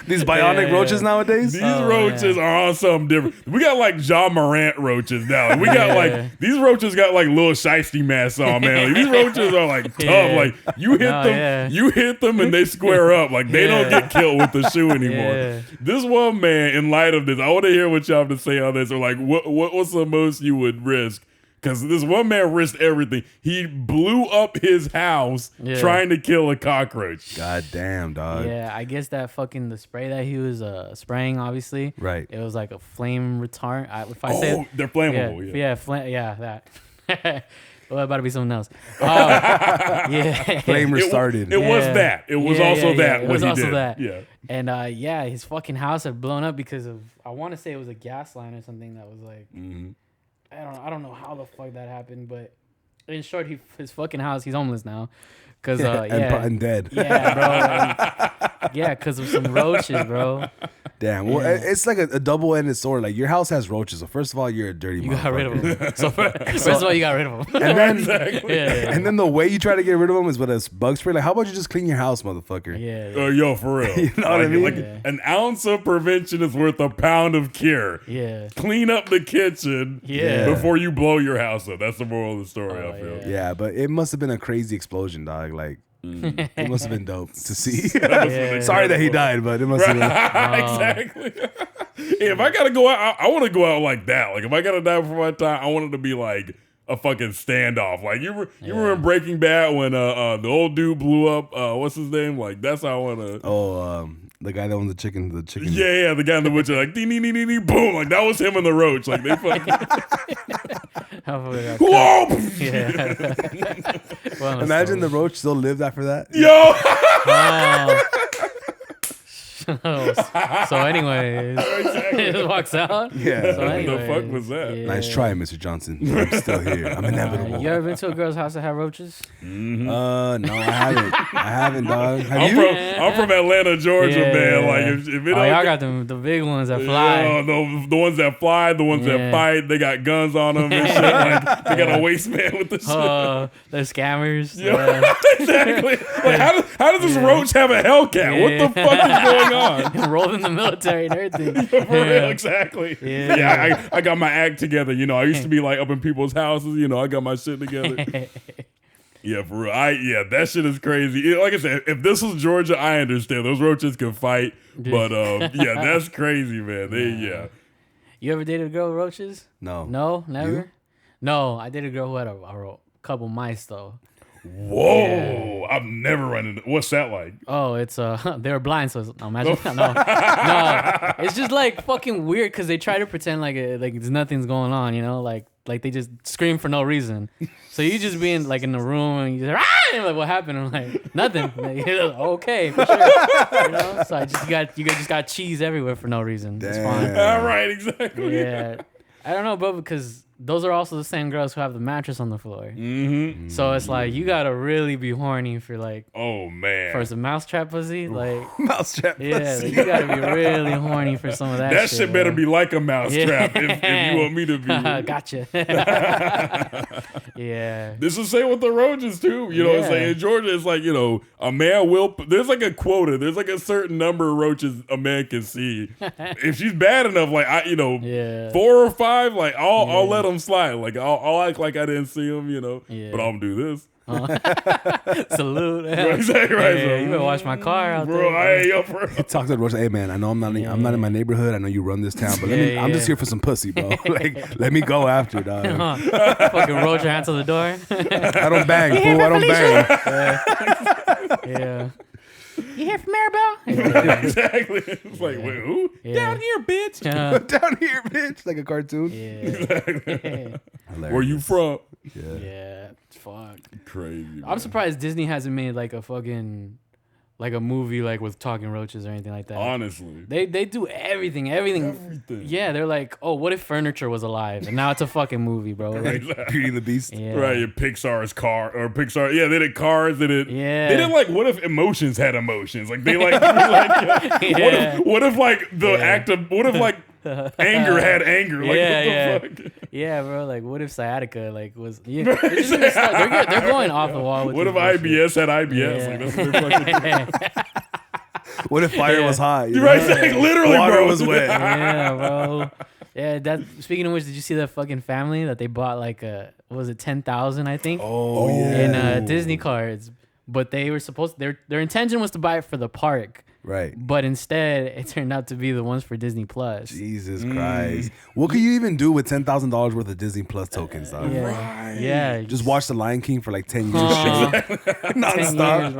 These bionic roaches nowadays? These roaches are on something different. We got like John Morant roaches now. We got like, these roaches got like little shiesty masks on, man. Like, these roaches are like tough. Like you hit them and they square up. Like they don't get killed with the shoe anymore. This one man, in light of this, I want to hear what y'all have to say on this. Or like, what's the most you would risk? Because this one man risked everything. He blew up his house trying to kill a cockroach. God damn, dog. Yeah, I guess that fucking the spray that he was spraying, obviously. Right. It was like a flame retardant. They're flammable. Yeah. Well, about to be something else. Yeah. Flame restarted. It was that. It was also that. It was what he also did. that. Yeah. And his fucking house had blown up because of, I want to say it was a gas line or something that was like, I don't know how the fuck that happened, but in short, his fucking house, he's homeless now. Cause and dead. Yeah, bro. Because of some roaches, bro. Damn. Well, it's like a double-ended sword. Like your house has roaches. So first of all, you're a dirty. You got rid of them. So first of all, you got rid of them. And then, and then the way you try to get rid of them is with a bug spray. Like, how about you just clean your house, motherfucker? Yeah. Yo, for real. You know what I mean? Like an ounce of prevention is worth a pound of cure. Yeah. Clean up the kitchen. Before you blow your house up. That's the moral of the story. I feel. Yeah, but it must have been a crazy explosion, dog. Like. It must have been dope to see. Sorry that he died, but it must have been. Exactly. If I gotta go out, I want to go out like that. Like if I gotta die before my time, I want it to be like a fucking standoff. Like you were in Breaking Bad when the old dude blew up. What's his name? Like that's how I want to. The guy that owns the chicken. Yeah, the guy in the butcher, like ding, ding, ding, ding, ding, boom, like that was him and the roach. Like they fucking. Whoa! Well, imagine the roach still lived after that. Yo. So anyways, he just walks out. Yeah. So anyways, the fuck was that? Yeah. Nice try, Mr. Johnson. I'm still here. I'm inevitable. You ever been to a girl's house that had roaches? No, I haven't, dog. Have I'm from Atlanta, Georgia, man. Like if it y'all got the big ones that fly. The ones that fly, the ones that fight. They got guns on them and shit. Like they got a waistband with the shit. They're scammers. Yeah, exactly. Like how does this roach have a Hellcat? What the fuck is going on? Enrolled in the military and everything. For real, exactly. Yeah, I got my act together. You know, I used to be like up in people's houses. You know, I got my shit together. Yeah, for real. That shit is crazy. Like I said, if this was Georgia, I understand. Those roaches can fight. But that's crazy, man. You ever dated a girl with roaches? No. No, never? You? No, I dated a girl who had a couple mice though. Whoa! I've never run into. What's that like? Oh, it's they were blind, so imagine. No, it's just like fucking weird because they try to pretend like there's nothing's going on, you know, like they just scream for no reason. So you just being like in the room and you just and you're like, what happened? I'm like, nothing. Like, okay, for sure. You know, so you just got cheese everywhere for no reason. Damn. It's fine. All right, exactly. Yeah, I don't know, bro, because those are also the same girls who have the mattress on the floor. Mm-hmm. So it's like you gotta really be horny for like. Oh man. For some mousetrap pussy, like mousetrap. Yeah, like, you gotta be really horny for some of that. That shit better be like a mousetrap if you want me to be. Gotcha. Yeah. This is the same with the roaches too. You know what I'm saying? In Georgia, it's like, you know, a man will. There's like a quota. There's like a certain number of roaches a man can see. If she's bad enough, like 4 or 5, like I'll let them slide. Like I'll act like I didn't see them, you know. Yeah. But I'm gonna do this. Salute. Exactly right. Yeah, you better watch my car out bro, there. Bro. Talk to the roach. Hey man, I know I'm not in my neighborhood. I know you run this town, but I'm just here for some pussy, bro. Like let me go after it, dog. Fucking roach your hand to the door. I don't bang, fool. I don't bang. Yeah. You hear from Maribel? Yeah. Exactly. It's like, wait, who? Yeah. Down here, bitch. Down here, bitch. Like a cartoon. Yeah. Where you from? Yeah. Fuck. Crazy. Man. I'm surprised Disney hasn't made like a fucking like a movie like with talking roaches or anything like that. Honestly. They do everything. Yeah, they're like, oh, what if furniture was alive? And now it's a fucking movie, bro. Like, Beauty and the Beast. Yeah. Right, Pixar's car or Pixar. Yeah, they did Cars. They did. Yeah. They did like, what if emotions had emotions? Like they like, what if like the act of, what if like Anger had anger. Like, Yeah, what the fuck? Yeah, bro. Like, what if sciatica was? Yeah, they're going off the wall. With What if this IBS had IBS? Yeah. Like, that's what they're fucking What if fire was hot? You're right, like, literally, water bro. was wet. Yeah, bro. Yeah, that. Speaking of which, did you see that fucking family that they bought like what was it 10,000? I think. Oh In yeah. Disney cards, but they were supposed. Their intention was to buy it for the park. Right. But instead, it turned out to be the ones for Disney Plus. Jesus Christ. What could you even do with $10,000 worth of Disney Plus tokens, dog? Yeah, Right. yeah. Just watch The Lion King for like 10 years. Non-stop. 10 years,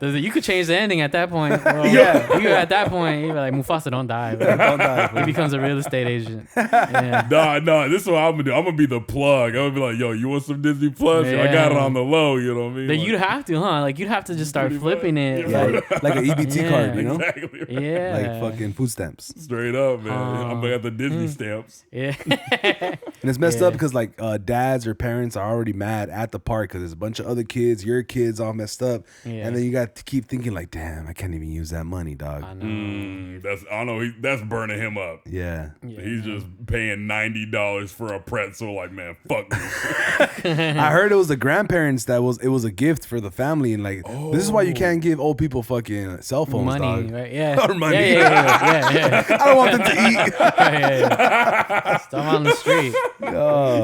bro. You could change the ending at that point, bro. Yeah. You at that point, you're like, Mufasa, don't die, bro. Don't die. He becomes a real estate agent. Yeah. Nah, this is what I'm gonna do. I'm gonna be the plug. I'm gonna be like, yo, you want some Disney Plus? I got it on the low, you know what I mean? Then Like, you'd have to, huh? Like, you'd have to just start flipping it. Yeah, Like an EBT card, you know? exactly. Right. Yeah. Like fucking food stamps. Straight up, man. I'm gonna have the Disney stamps. Yeah. And it's messed up because like dads or parents are already mad at the park because there's a bunch of other kids, your kids all messed up. Yeah. And then you got to keep thinking like, damn, I can't even use that money, dog. I know. I know that's burning him up. Yeah. He's just paying $90 for a pretzel. Like, man, fuck me. I heard it was the grandparents it was a gift for the family, and like this is why you can't give old people fucking cell phones, Money, dog. right? Yeah. Or money. Yeah. I don't want them to eat. Yeah. Stuff on the street. He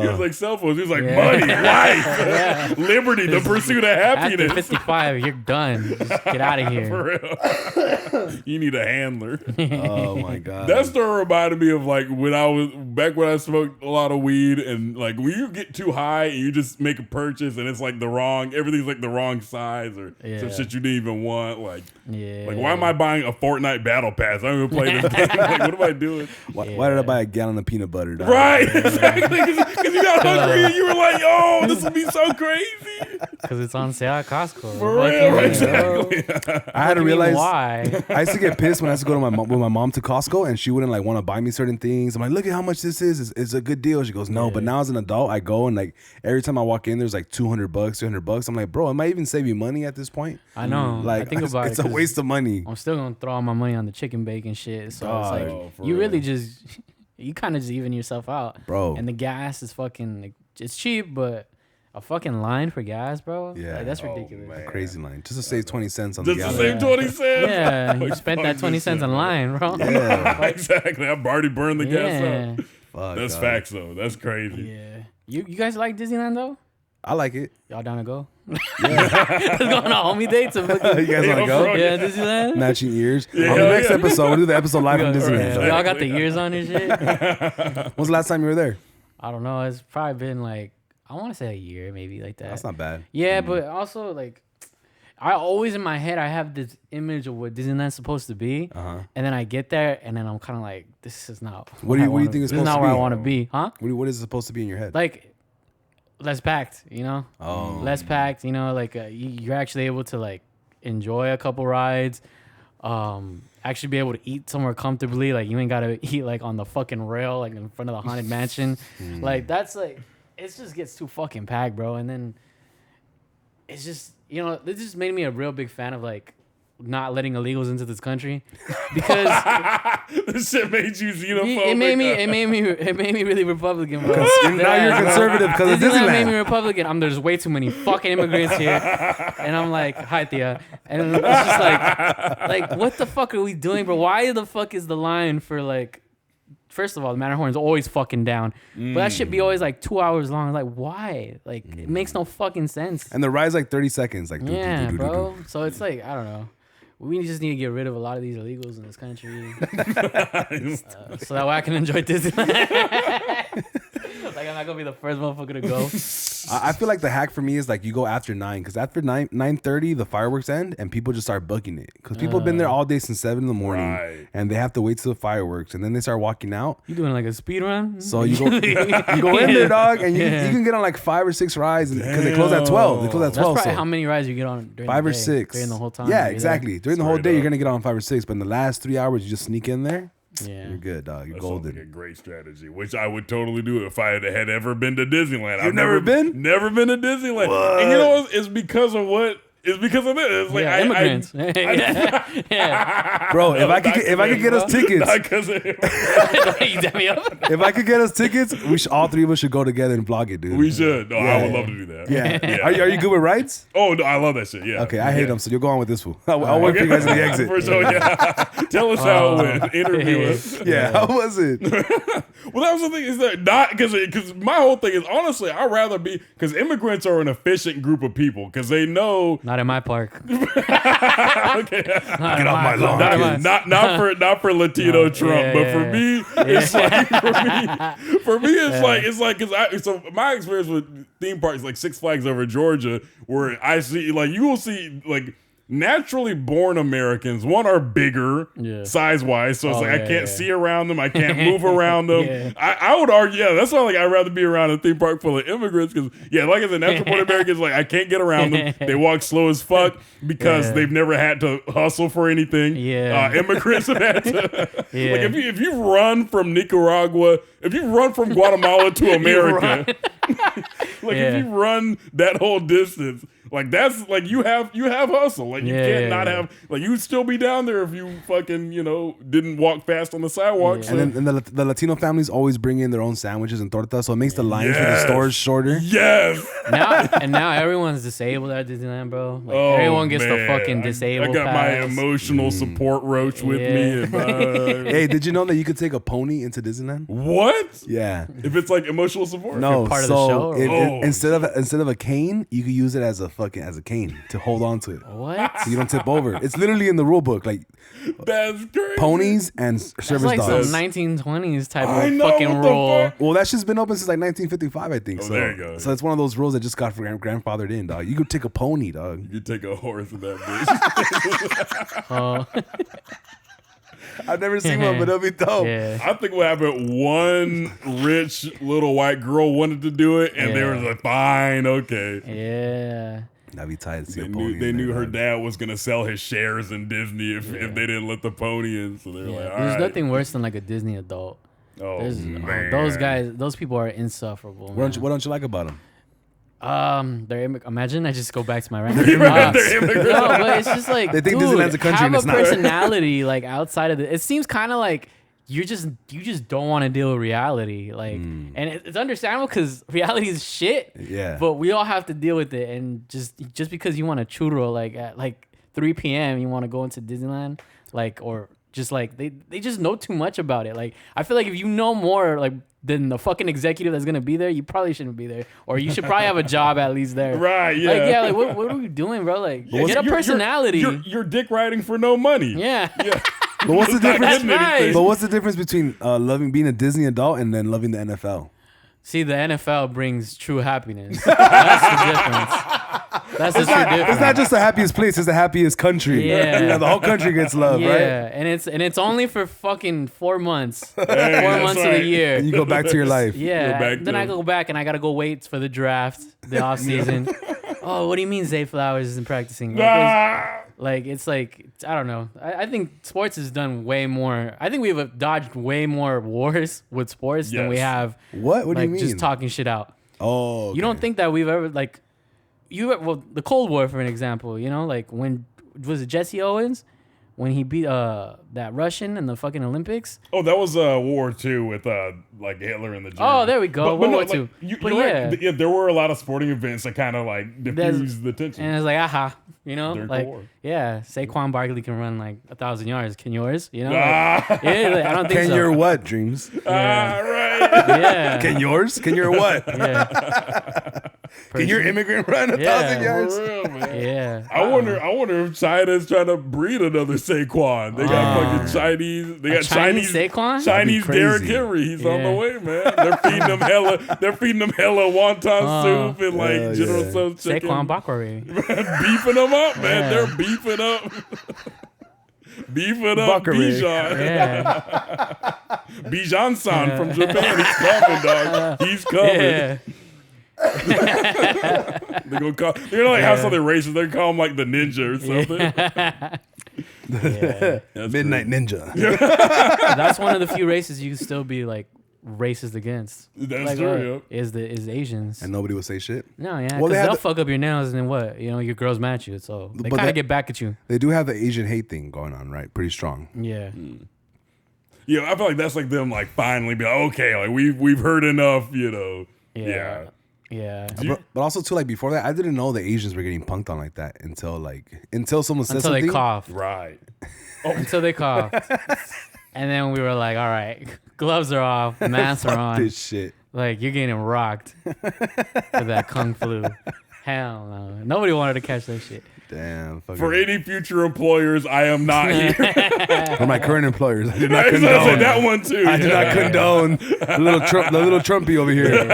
was like cell phones. He was like, Yeah. money, life, liberty, the pursuit of After happiness. 55, you're done. Just get out of here. For real. You need a handler. Oh my god. That story reminded me of like when I smoked a lot of weed, and like when you get too high and you just make a purchase and it's like everything's like the wrong size or some shit you didn't even want. Like why am I buying a Fortnite battle pass? I don't even play this game. Like, what am I doing? Why did I buy a gallon of peanut butter, dog? Right, exactly. Because you got hungry and you were like, yo, this would be so crazy. Because it's on sale at Costco. For real, exactly. I had to realize why. I used to get pissed when I used to go to with my mom to Costco, and she wouldn't like want to buy me certain things. I'm like, look at how much this is. It's a good deal. She goes, no. But now as an adult, I go and like every time I walk in, there's like $200, $300. I'm like, bro, am I even saving money at this point? I know. Like, I think about it's it. a waste of money. I'm still gonna throw all my money on the chicken bacon shit. So Dog. it's like you really just you kind of just even yourself out, Bro. And the gas is fucking like, it's cheap, but a fucking line for gas, bro. Yeah. Like, that's ridiculous. man. Crazy line. Just to save 20 cents on Just the the gallon. same 20 cents. Yeah, you Like, spent fuck that 20 this cents shit, on line, bro. Yeah. Exactly. I've already burned the gas Yeah. up. Fuck, That's dog. facts though. That's crazy. Yeah. You guys like Disneyland though? I like it. Y'all down to go? Yeah. Let's go on a homie date to You fucking guys want to go? bro. yeah, Disneyland. Matching ears. Yeah, On the hell next yeah. episode, we'll do the episode live from Disneyland. Yeah, y'all got the ears on and shit. When's the last time you were there? I don't know. It's probably been like I want to say a year, maybe like that. That's not bad. Yeah, but also like I always in my head I have this image of what Disneyland's supposed to be, and then I get there and then I'm kind of like, this is not. What do you think it's This is supposed not to where be? I want to be, huh? What is it supposed to be in your head? Like less packed, you know? Oh. Less packed, you know? Like you're actually able to like enjoy a couple rides, actually be able to eat somewhere comfortably. Like you ain't gotta eat like on the fucking rail, like in front of the haunted mansion. Like that's like. It just gets too fucking packed, bro. And then it's just, you know, this just made me a real big fan of like not letting illegals into this country because This shit made you xenophobic. it made me really Republican, bro. Now you're conservative because of Disneyland made me Disneyland. Republican. There's way too many fucking immigrants here, and I'm like, hi Thea, and it's just like what the fuck are we doing, bro? Why the fuck is the line for like? First of all, the Matterhorn's always fucking down. But that shit be always like 2 hours long. Like, why? Like, it makes no fucking sense. And the ride's like 30 seconds. Like, Yeah, bro. So it's like, I don't know. We just need to get rid of a lot of these illegals in this country. So that way I can enjoy Disneyland. Like, I'm not going to be the first motherfucker to go. I feel like the hack for me is like you go after 9 because after 9:30 the fireworks end and people just start booking it because people have been there all day since 7 in the morning and they have to wait till the fireworks and then they start walking out. You doing like a speed run? So you go in there, dog, and you can get on like 5 or 6 rides because they close at 12. They close at 12. That's probably so how many rides you get on during 5 the or day, 6 during the whole time. Yeah, you're exactly. there. During the whole Straight day, you're up. gonna get on 5 or 6, but in the last 3 hours, you just sneak in there. Yeah. You're good, dog. You're That sounds like a golden. great strategy, which I would totally do if I had ever been to Disneyland. You've never been? Never been to Disneyland. And you know what? It's because of what It's because of this. It's like immigrants. Bro, if I could get us tickets, not 'cause of him. You set me up. if I could get us tickets, all three of us should go together and vlog it, dude. We should. No, I would love to do that. Yeah. Are you good with rides? Oh, no, I love that shit. Yeah. Okay, I hate them, so you'll go on with this fool. I'll wait for you guys at the exit. For sure, yeah. Tell us how it went. Interview us. Yeah, how was it? Well, that was the thing, is that not because my whole thing is, honestly, I'd rather be, because immigrants are an efficient group of people because they know. Not in my park. Okay. Get off my lawn. Not for Latino Trump, but for me, it's like it's like because so my experience with theme parks like Six Flags over Georgia, where I see like you will see like naturally born Americans, one, are bigger size wise, so it's I can't see around them, I can't move around them. I would argue, that's why like I'd rather be around a theme park full of immigrants because like I said, natural born Americans, like I can't get around them. They walk slow as fuck because they've never had to hustle for anything. Immigrants have had to like if you run from Nicaragua, if you run from Guatemala to America, like if you run that whole distance, like that's like you have hustle. Like you can't not have, like you'd still be down there if you fucking didn't walk fast on the sidewalk. So. And then the Latino families always bring in their own sandwiches and tortas, so it makes the lines for the stores shorter. Yes. Now everyone's disabled at Disneyland, bro. Like everyone gets the fucking disabled. I got pass. my emotional support roach with me. And, hey, did you know that you could take a pony into Disneyland? What? Yeah. If it's like emotional support. No, part of the show. Instead of a cane, you could use it as a cane to hold on to it. What? So you don't tip over. It's literally in the rule book. Like that's crazy. Ponies and service like dogs. Some 1920s type of fucking rule. Well, that's just been open since like 1955, I think. Oh, so there you go. So it's one of those rules that just got grandfathered in, dog. You could take a pony, dog. You could take a horse in that bitch. I've never seen one, but it'll be dope. I think what happened, one rich little white girl wanted to do it, and they were like, fine, okay. Yeah. That'd be tight to see They a pony. They knew her dad was going to sell his shares in Disney if they didn't let the pony in. So they're like, all There's right. nothing worse than like a Disney adult. Man. Those guys, those people are insufferable. What don't you like about them? Imagine I just go back to my rant. They're immigrants. No, but it's just like, They think dude, Disneyland's a country have and a it's not. personality like outside of it. It seems kind of like you just don't want to deal with reality, like, and it's understandable because reality is shit. Yeah. But we all have to deal with it, and just because you want a churro like at like 3 p.m. you want to go into Disneyland, like, or just like they just know too much about it. Like I feel like if you know more like than the fucking executive that's gonna be there, you probably shouldn't be there, or you should probably have a job at least there. Right? Yeah. Like what are we doing, bro? Like get a personality. You're dick riding for no money. Yeah. But what's the difference? That's right. But what's the difference between being a Disney adult and then loving the NFL? See, the NFL brings true happiness. That's the difference. That's the true difference. It's not just the happiest place; it's the happiest country. Yeah. The whole country gets love, right? Yeah, and it's only for fucking 4 months. 4 months of the year. And you go back to your life. Yeah. Then I go back and I gotta go wait for the draft, the off season. Oh, what do you mean Zay Flowers isn't practicing? It's like I don't know. I think sports has done way more. I think we've dodged way more wars with sports than we have. What do you mean? Just talking shit out. Oh, okay. You don't think that we've ever the Cold War, for an example, like when was it Jesse Owens when he beat that Russian in the fucking Olympics? Oh, that was World War II with like Hitler and the Germans. Oh, there we go. World War II. You're right. Yeah, there were a lot of sporting events that kind of like diffused the tension. And it's like, During like the war. Saquon Barkley can run like 1,000 yards. Can yours? Ah. Like, I don't think so. Can your what, Dreams? Right. Yeah. Can yours? Can your what? Yeah. Can your immigrant run 1,000 yards? For real, man. Yeah. I wonder if China's trying to breed another Saquon. They got fucking Chinese. They got Chinese Saquon? Chinese That'd be Derrick crazy. Henry. He's on the way, man. They're feeding him hella wonton soup and like General Tso's chicken. Saquon Bakary. Beefing them up, man. Yeah. They're beefing up. Beefing up Bijan. Yeah. Bijan-san from Japan. He's coming, dog. He's coming. Yeah. They're gonna call. They're gonna like have something racist. They're call him like the ninja or something. Yeah. Midnight Ninja. That's one of the few races you can still be like racist against. That's true. Is Asians. And nobody would say shit. No, yeah, because they'll fuck up your nails and then what? Your girls match you, so they kind of get back at you. They do have the Asian hate thing going on, right? Pretty strong. Yeah. Yeah, I feel like that's like them like finally be like, okay, like we've heard enough, Yeah. Yeah. But also too, like before that, I didn't know the Asians were getting punked on like that until someone said something. Until they coughed. Right. Until they coughed. And then we were like, all right, gloves are off, masks are on. This shit. Like, you're getting rocked for that Kung flu. Hell no. Nobody wanted to catch that shit. Damn. For any future employers, I am not here. For my current employers, I did not condone. I said that one too. I did not condone the little Trumpy over here.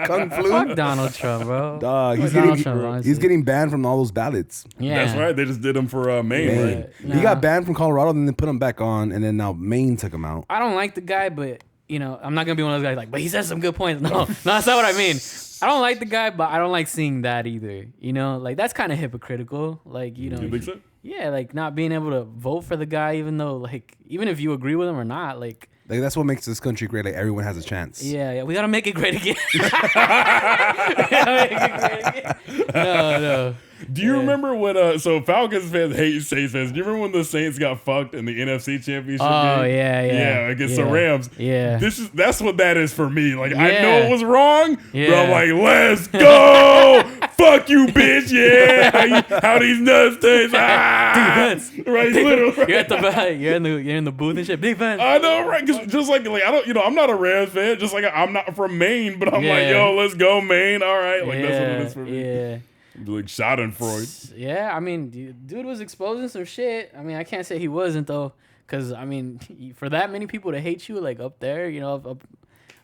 Kung flu. Fuck Donald Trump, bro. Dog, he's getting banned from all those ballots. Yeah. That's right. They just did him for Maine. Right? Nah. He got banned from Colorado, then they put him back on, and then now Maine took him out. I don't like the guy, but I'm not gonna be one of those guys like, but he said some good points. No, that's not what I mean. I don't like the guy, but I don't like seeing that either. Like that's kind of hypocritical. Like, You think so? Yeah, like not being able to vote for the guy, even if you agree with him or not, like that's what makes this country great. Like everyone has a chance. Yeah, we gotta make it great again. No. Do you remember when so Falcons fans hate Saints fans? Do you remember when the Saints got fucked in the NFC Championship game? Oh yeah, against the Rams. Yeah, that's what that is for me. Like I know it was wrong, but I'm like, let's go, fuck you, bitch. Yeah, how these nuts taste? Defense, right? Literally, you're at the back. You're in the booth and shit. Defense. I know, right? Because just like I don't, I'm not a Rams fan. Just like I'm not from Maine, but I'm like, yo, let's go, Maine. All right, like that's what it is for me. Yeah. Like Schadenfreude. Yeah, I mean, dude was exposing some shit. I mean, I can't say he wasn't though, because I mean, for that many people to hate you, like up there,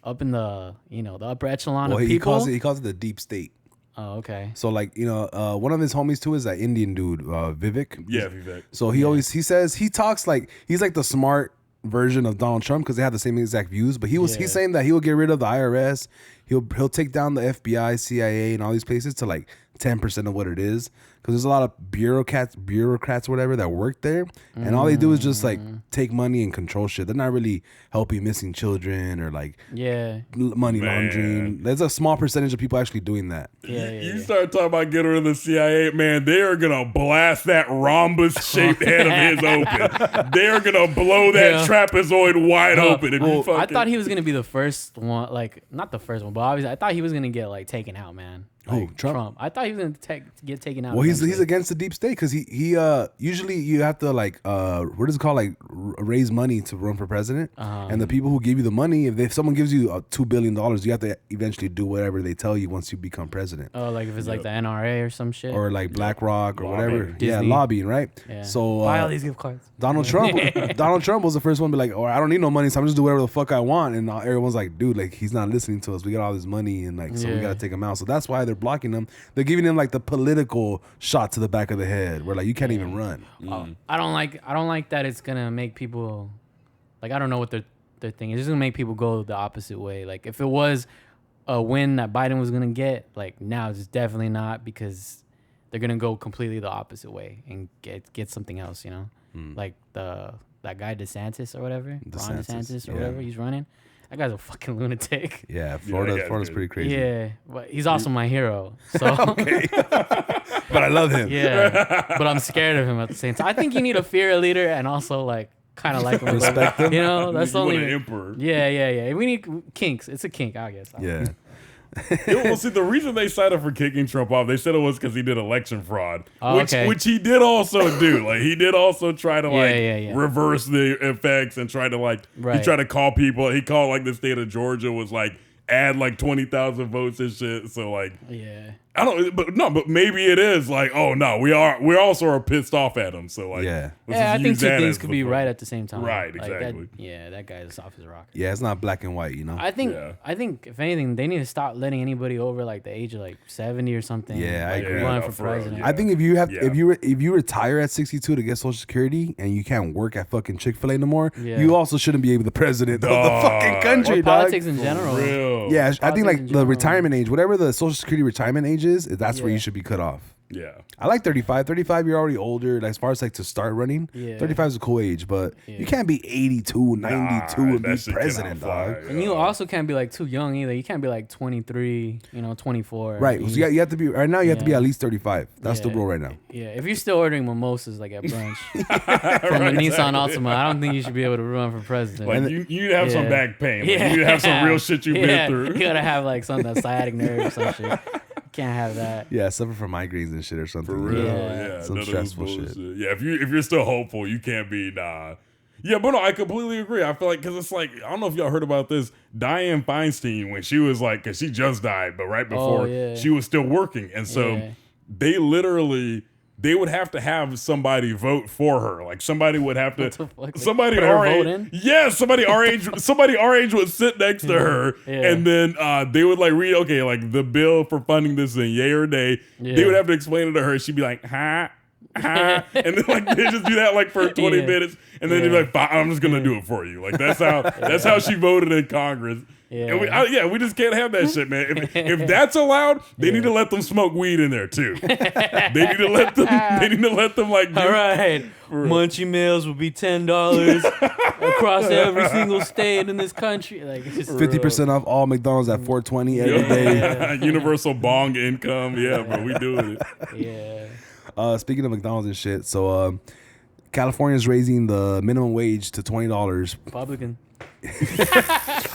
up in the the upper echelon of people. He calls it the deep state. Oh, okay. So like one of his homies too is that Indian dude, Vivek. Yeah, Vivek. So he talks like he's like the smart version of Donald Trump because they have the same exact views. But he's saying that he will get rid of the IRS. He'll take down the FBI, CIA, and all these places to like 10% of what it is, because there's a lot of bureaucrats, whatever, that work there, and all they do is just like take money and control shit. They're not really helping missing children or like money laundering. There's a small percentage of people actually doing that. You start talking about getting rid of the CIA, man. They are gonna blast that rhombus-shaped head of his open. They are gonna blow that trapezoid wide open. I thought he was gonna be the first one, like not the first one, but obviously I thought he was gonna get like taken out, man. Like, Trump. I thought he was gonna get taken out. Well, he's against the deep state because he usually you have to like what is it called, like raise money to run for president, and the people who give you the money, if someone gives you $2 billion, you have to eventually do whatever they tell you once you become president. Oh, like if it's like the NRA or some shit, or like BlackRock or whatever. Disney. Yeah, lobbying, right? Yeah. So buy all these gift cards. Donald Trump was the first one to be like, I don't need no money, so I'm just do whatever the fuck I want, and everyone's like, dude, like he's not listening to us. We got all this money, and like so we gotta take him out. So that's why they're blocking him. They're giving him like the political shot to the back of the head, where like you can't even run. I don't like that. It's gonna make people like, I don't know what their thing is. It's gonna make people go the opposite way. Like if it was a win that Biden was gonna get, like now it's definitely not, because they're gonna go completely the opposite way and get something else. Like that guy DeSantis or whatever, Ron DeSantis or whatever, he's running. That guy's a fucking lunatic. Yeah, Florida's pretty crazy. Yeah, but he's also my hero. So okay, but I love him. Yeah, but I'm scared of him at the same time. I think you need to fear a leader and also like kind of like him. Respect him. That's the only an emperor. Yeah. We need kinks. It's a kink, I guess. Yeah. Well, see, the reason they cited for kicking Trump off, they said it was because he did election fraud, which he did also do. Like he did also try to reverse the effects and try to he tried to call people. He called like the state of Georgia was like add like 20,000 votes and shit. So like I don't, but maybe it is like, oh no, we also are pissed off at him. So like, I think two things could be right at the same time. Right, exactly. That guy is off his rocker. Yeah, it's not black and white, I think if anything, they need to stop letting anybody over like the age of like 70 or something. Yeah, I agree. Run for president. I think if you retire at 62 to get Social Security and you can't work at fucking Chick-fil-A no more, you also shouldn't be the president of the fucking country, or politics in general. Yeah, I think like the retirement age, whatever the Social Security retirement age is, that's where you should be cut off. Yeah. I like 35. 35, you're already older. As far as like to start running, 35 is a cool age, but you can't be 82, 92 and be president, dog. And you also can't be like too young either. You can't be like 23, 24. Right. So you have to be right now. You have to be at least 35. That's the rule right now. Yeah. If you're still ordering mimosas like at brunch from the Nissan Altima, I don't think you should be able to run for president. Like you have some back pain. Like, you need to have some real shit you've been through. You gotta have like some sciatic nerve or some shit. Can't have that. Yeah, suffer from migraines and shit or something. For real, yeah. Some stressful shit. Yeah, if you're still hopeful, you can't be Yeah, but no, I completely agree. I feel like because it's like I don't know if y'all heard about this. Dianne Feinstein when she was like, because she just died, but right before she was still working, and so they would have to have somebody vote for her. Like somebody would have to somebody our age. Yeah, somebody our age would sit next to her and then they would like read, okay, like the bill for funding this thing, yay or nay. They would have to explain it to her. She'd be like, huh? And then like they just do that like for 20 minutes and then they'd be like, fine, I'm just gonna do it for you. Like that's how she voted in Congress. Yeah. And we just can't have that shit, man. If that's allowed, they need to let them smoke weed in there too. They need to let them like. All right, Munchie meals will be $10 across every single state in this country. Like 50% off all McDonald's at $4.20 every day. Universal bong income, bro, we doing it. Yeah. Speaking of McDonald's and shit, so California's raising the minimum wage to $20. Republican.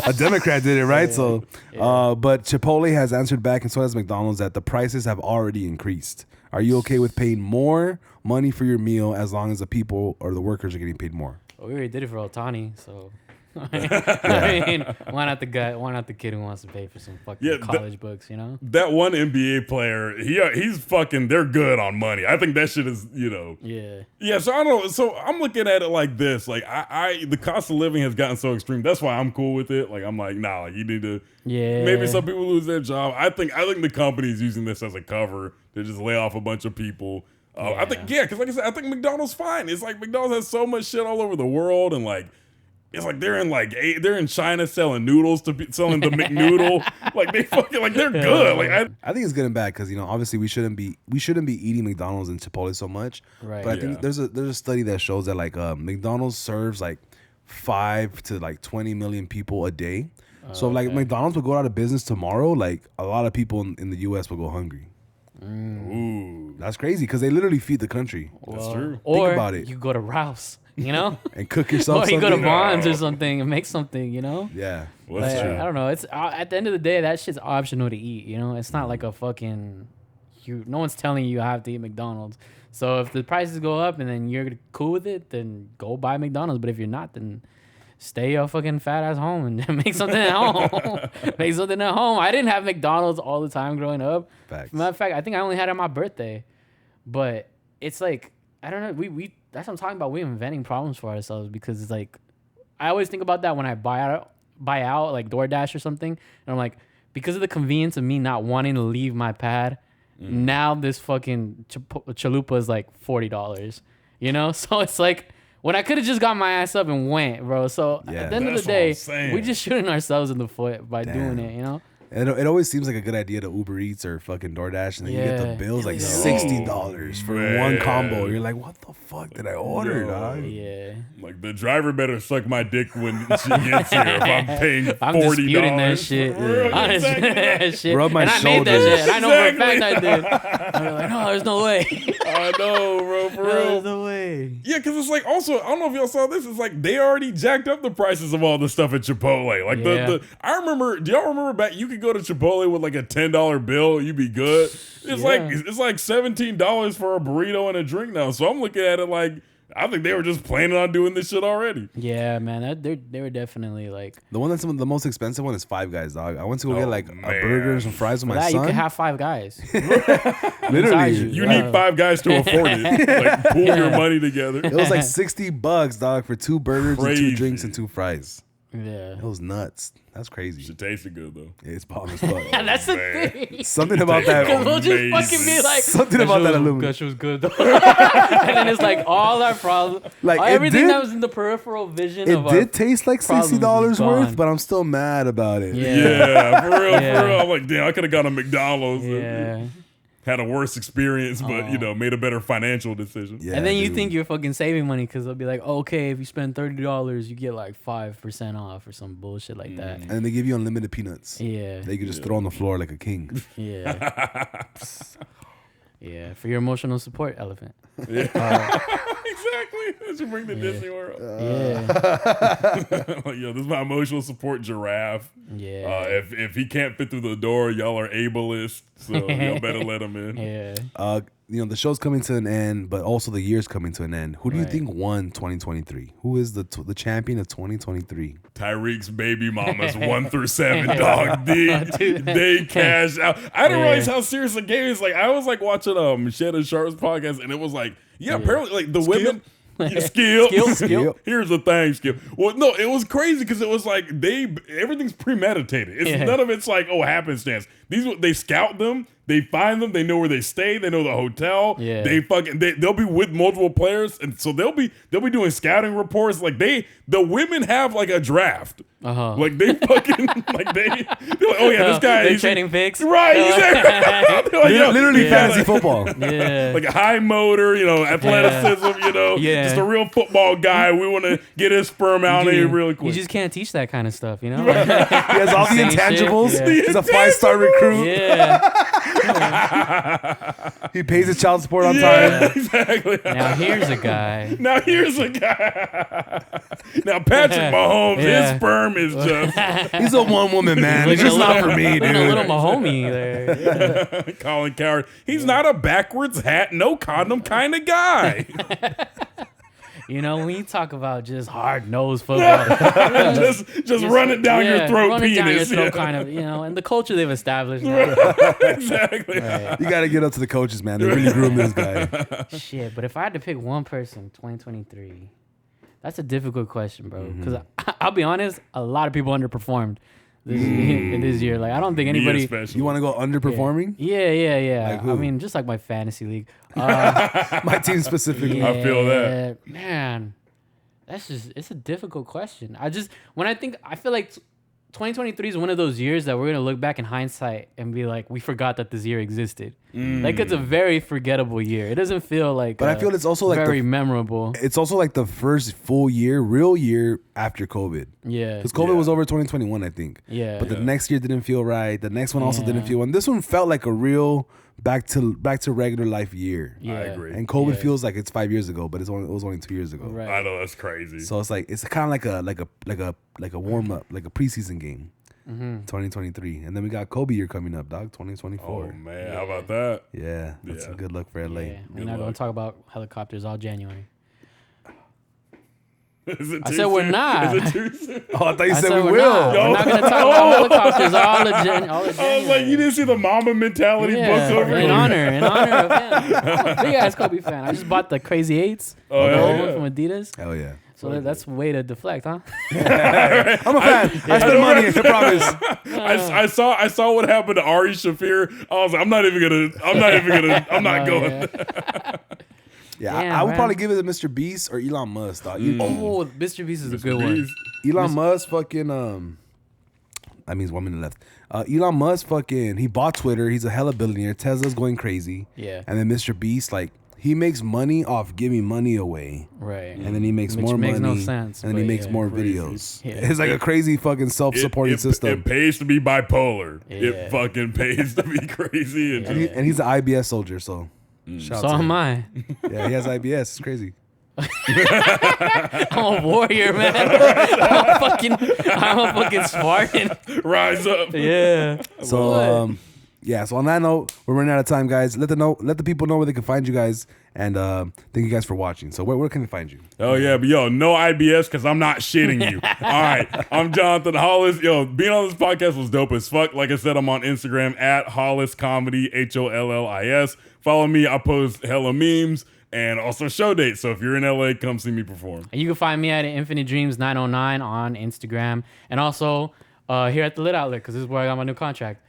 A Democrat did it, right? But Chipotle has answered back, and so has McDonald's, that the prices have already increased. Are you okay with paying more money for your meal as long as the people or the workers are getting paid more? Well, we already did it for Otani, so I mean, why not the kid who wants to pay for some fucking college books, you know? That one NBA player, he's fucking, they're good on money. I think that shit is, Yeah, so I don't know. So I'm looking at it like this. Like, the cost of living has gotten so extreme. That's why I'm cool with it. Like, I'm like, nah, like, you need to, maybe some people lose their job. I think the company's using this as a cover to just lay off a bunch of people. I think, because like I said, I think McDonald's fine. It's like McDonald's has so much shit all over the world, and like, it's like they're in China selling noodles selling the McNoodle. Like they fucking like they're good. Like I think it's good and bad because obviously we shouldn't be eating McDonald's and Chipotle so much. Right. But I think there's a study that shows that like McDonald's serves like 5 to like 20 million people a day. So if like McDonald's would go out of business tomorrow, like a lot of people in the U.S. will go hungry. Ooh, that's crazy because they literally feed the country. That's true. Or think about it. You go to Ralph's. You know, and cook yourself. Or you go to Vaughn's or something and make something. You know. Yeah, well, that's true. I don't know. It's at the end of the day, that shit's optional to eat. You know, it's not like a fucking. No one's telling you have to eat McDonald's. So if the prices go up and then you're cool with it, then go buy McDonald's. But if you're not, then stay your fucking fat ass home and make something at home. Make something at home. I didn't have McDonald's all the time growing up. Facts. Matter of fact, I think I only had it on my birthday. But it's like, I don't know. We that's what I'm talking about. We're inventing problems for ourselves because it's like, I always think about that when I buy out like DoorDash or something. And I'm like, because of the convenience of me not wanting to leave my pad, now this fucking chalupa is like $40. You know? So it's like, when I could have just got my ass up and went, bro. So at the end of the day, we just shooting ourselves in the foot by doing it, you know? It always seems like a good idea to Uber Eats or fucking DoorDash, and then you get the bills like $60 for one combo. You're like, what the fuck did I order, dog? Yeah. Like the driver better suck my dick when she gets here if I'm paying $40. I'm disputing that shit. That shit. Rub my and shoulder. I made that shit. And I know for a fact I did. I'm like, no, there's no way. I know, bro, for real. There's no way. Yeah, because it's like also, I don't know if y'all saw this. It's like they already jacked up the prices of all the stuff at Chipotle. Like I remember. Do y'all remember back? You could go to Chipotle with like a $10 bill, you'd be good. It's like $17 for a burrito and a drink now. So I'm looking at it like I think they were just planning on doing this shit already. Yeah, man, they were definitely like the one that's the most expensive one is Five Guys, dog. I went to go get like a burger and some fries with my son. You could have 5 guys. Literally, you need 5 guys to afford it. Like pool your money together. It was like $60, dog, for 2 burgers and 2 drinks and 2 fries. Yeah, it was nuts. That's crazy. It tasted good though. Yeah, it's bomb as fuck. That's the thing. Something about that. Because we'll just fucking be like, something about that aluminum. That shit was good though. And then it's like all our problems, like everything that was in the peripheral vision. It did taste like $60 worth, but I'm still mad about it. Yeah, for real, for real. I'm like, damn, I could have got a McDonald's. Yeah. had a worse experience, but made a better financial decision. Yeah, and then you think you're fucking saving money because they'll be like, okay, if you spend $30, you get like 5% off or some bullshit like that. And then they give you unlimited peanuts. Yeah. They could just throw on the floor like a king. Yeah. Yeah. For your emotional support, elephant. Yeah. Exactly. That should bring the Disney World. Yeah. Like, this is my emotional support giraffe. Yeah. If he can't fit through the door, y'all are ableist, so y'all better let him in. Yeah. The show's coming to an end, but also the year's coming to an end. Who do you think won 2023? Who is the champion of 2023? Tyreek's baby mamas 1 through 7, dog. They cashed out. I didn't realize how serious the game is. Like, I was like watching Shannon Sharp's podcast, and it was like, apparently like the women. Skill. Here's the thing, Skill. Well, no, it was crazy because it was like everything's premeditated. None of it's like happenstance. They scout them, they find them, they know where they stay, they know the hotel. Yeah. They'll be with multiple players, and so they'll be doing scouting reports. Like the women have like a draft. Like they fucking they're like, oh yeah, this guy they're trading picks. Right, exactly. Like, literally fantasy football. Yeah. Like a high motor, athleticism, just a real football guy. We want to get his sperm out of here really quick. You just can't teach that kind of stuff, He has all the intangibles. Yeah. He's a 5-star recruit. Yeah. He pays his child support on time. Exactly. Now here's a guy. Now Patrick Mahomes, his sperm is just. He's a one-woman man. It's just not for me, dude. A little Mahomie there. Yeah. Colin Coward. He's not a backwards hat, no condom kind of guy. When you talk about just hard-nosed football. just run it down your throat, run it down your penis. throat, kind of, and the culture they've established. Now. Exactly. Right. You got to get up to the coaches, man. They really groomed this guy. Shit, but if I had to pick one person, 2023, that's a difficult question, bro. Because I'll be honest, a lot of people underperformed this year. Like, I don't think anybody. You want to go underperforming? Yeah. Like who? I mean, just like my fantasy league. My team specifically. Yeah, I feel that. Man, it's a difficult question. I feel like 2023 is one of those years that we're going to look back in hindsight and be like, we forgot that this year existed. Like, it's a very forgettable year. It doesn't feel like, but I feel it's also like very memorable. It's also like the first full year, real year after COVID. Yeah. Because COVID was over 2021, I think. Yeah. But the next year didn't feel right. The next one also didn't feel. And this one felt like a real back to regular life year. Yeah. I agree. And COVID feels like it's 5 years ago, but it was only 2 years ago. Right. I know, that's crazy. So it's like it's kind of like a warm up, like a preseason game. 2023, and then we got Kobe year coming up, dog. 2024. Oh man, how about that? Yeah, that's a good look for LA. Yeah. We're not going to talk about helicopters all January. Is it I too said we're soon? not. Is it too soon? Oh, I thought you I said said we we're will. not. We're not going to talk about helicopters all of January. I was like, you didn't see the Mamba mentality books over in here? honor of him. I'm a big ass Kobe fan. I just bought the Crazy Eights from Adidas. Hell yeah. So that's a way to deflect, huh? I'm a fan. I spend money. I promise. I saw what happened to Ari Shafir. I was like, I'm not not going. Yeah, Damn, I would man. probably give it to Mr. Beast or Elon Musk, dog. Oh, Mr. Beast is a good one. Elon Musk fucking that means 1 minute left. Elon Musk fucking he bought Twitter. He's a hella billionaire. Tesla's going crazy. Yeah. And then Mr. Beast, like, he makes money off giving money away. Right. And then he makes Which more makes money. no sense, And then he but makes more crazy. videos. Yeah. It's like a crazy fucking self-supporting system. It pays to be bipolar. Yeah. It fucking pays to be crazy. And And he's an IBS soldier, so shout So out to him. am I. Yeah, he has IBS. It's crazy. I'm a warrior, man. I'm a fucking Spartan. rise up. Yeah. So so on that note, we're running out of time, guys. Let the people know where they can find you guys, and thank you guys for watching. So where can they find you? Oh yeah, but no IBS because I'm not shitting you. All right, I'm Jonathan Hollis. Being on this podcast was dope as fuck. Like I said, I'm on Instagram at Hollis Comedy, HOLLIS. Follow me. I post hella memes and also show dates. So if you're in LA, come see me perform. And you can find me at Infinite Dreams 909 on Instagram, and also here at the Lit Outlet, because this is where I got my new contract.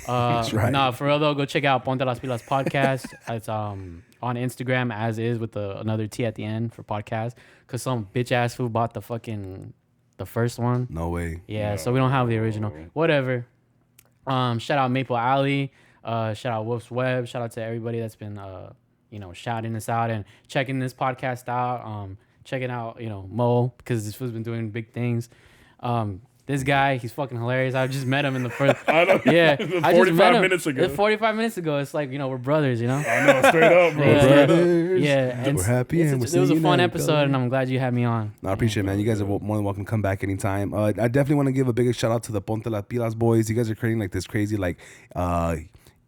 That's right. Nah, for real though, go check out Ponte las Pilas podcast. It's on Instagram as is with another T at the end for podcast. Cause some bitch ass fool bought the first one. No way. Yeah, so we don't have the original. Whatever. Shout out Maple Alley. Shout out Wolf's Web. Shout out to everybody that's been shouting us out and checking this podcast out. Checking out Mo, because this fool's been doing big things. This guy, he's fucking hilarious. I just met him in the first. I know. Yeah, 45 minutes ago. 45 minutes ago. It's like we're brothers. I know, straight up, bro. Brothers. Yeah, we're happy. It was a fun episode, and I'm glad you had me on. I appreciate it, man. You guys are more than welcome to come back anytime. I definitely want to give a big shout out to the Ponte Las Pilas boys. You guys are creating like this crazy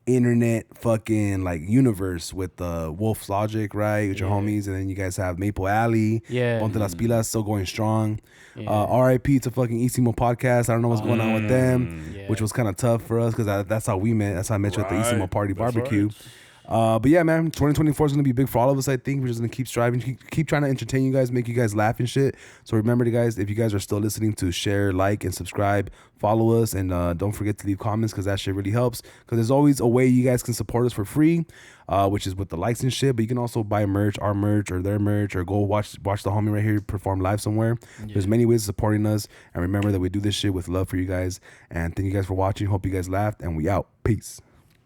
internet fucking like universe with Wolf's Logic, right? With your homies, and then you guys have Maple Alley, Ponte Las Pilas, still going strong. RIP to fucking Isimo podcast. I don't know what's going on with them, which was kind of tough for us because that's how we met. That's how I met you at the Isimo Party Barbecue. Right. But yeah, man, 2024 is gonna be big for all of us. I think we're just gonna keep striving, keep trying to entertain you guys, make you guys laugh and shit. So remember, guys, if you guys are still listening, to share, like, and subscribe, follow us, and don't forget to leave comments because that shit really helps. Because there's always a way you guys can support us for free, which is with the likes and shit. But you can also buy merch, our merch or their merch, or go watch the homie right here perform live somewhere. There's many ways of supporting us, and remember that we do this shit with love for you guys. And thank you guys for watching. Hope you guys laughed, and we out. Peace.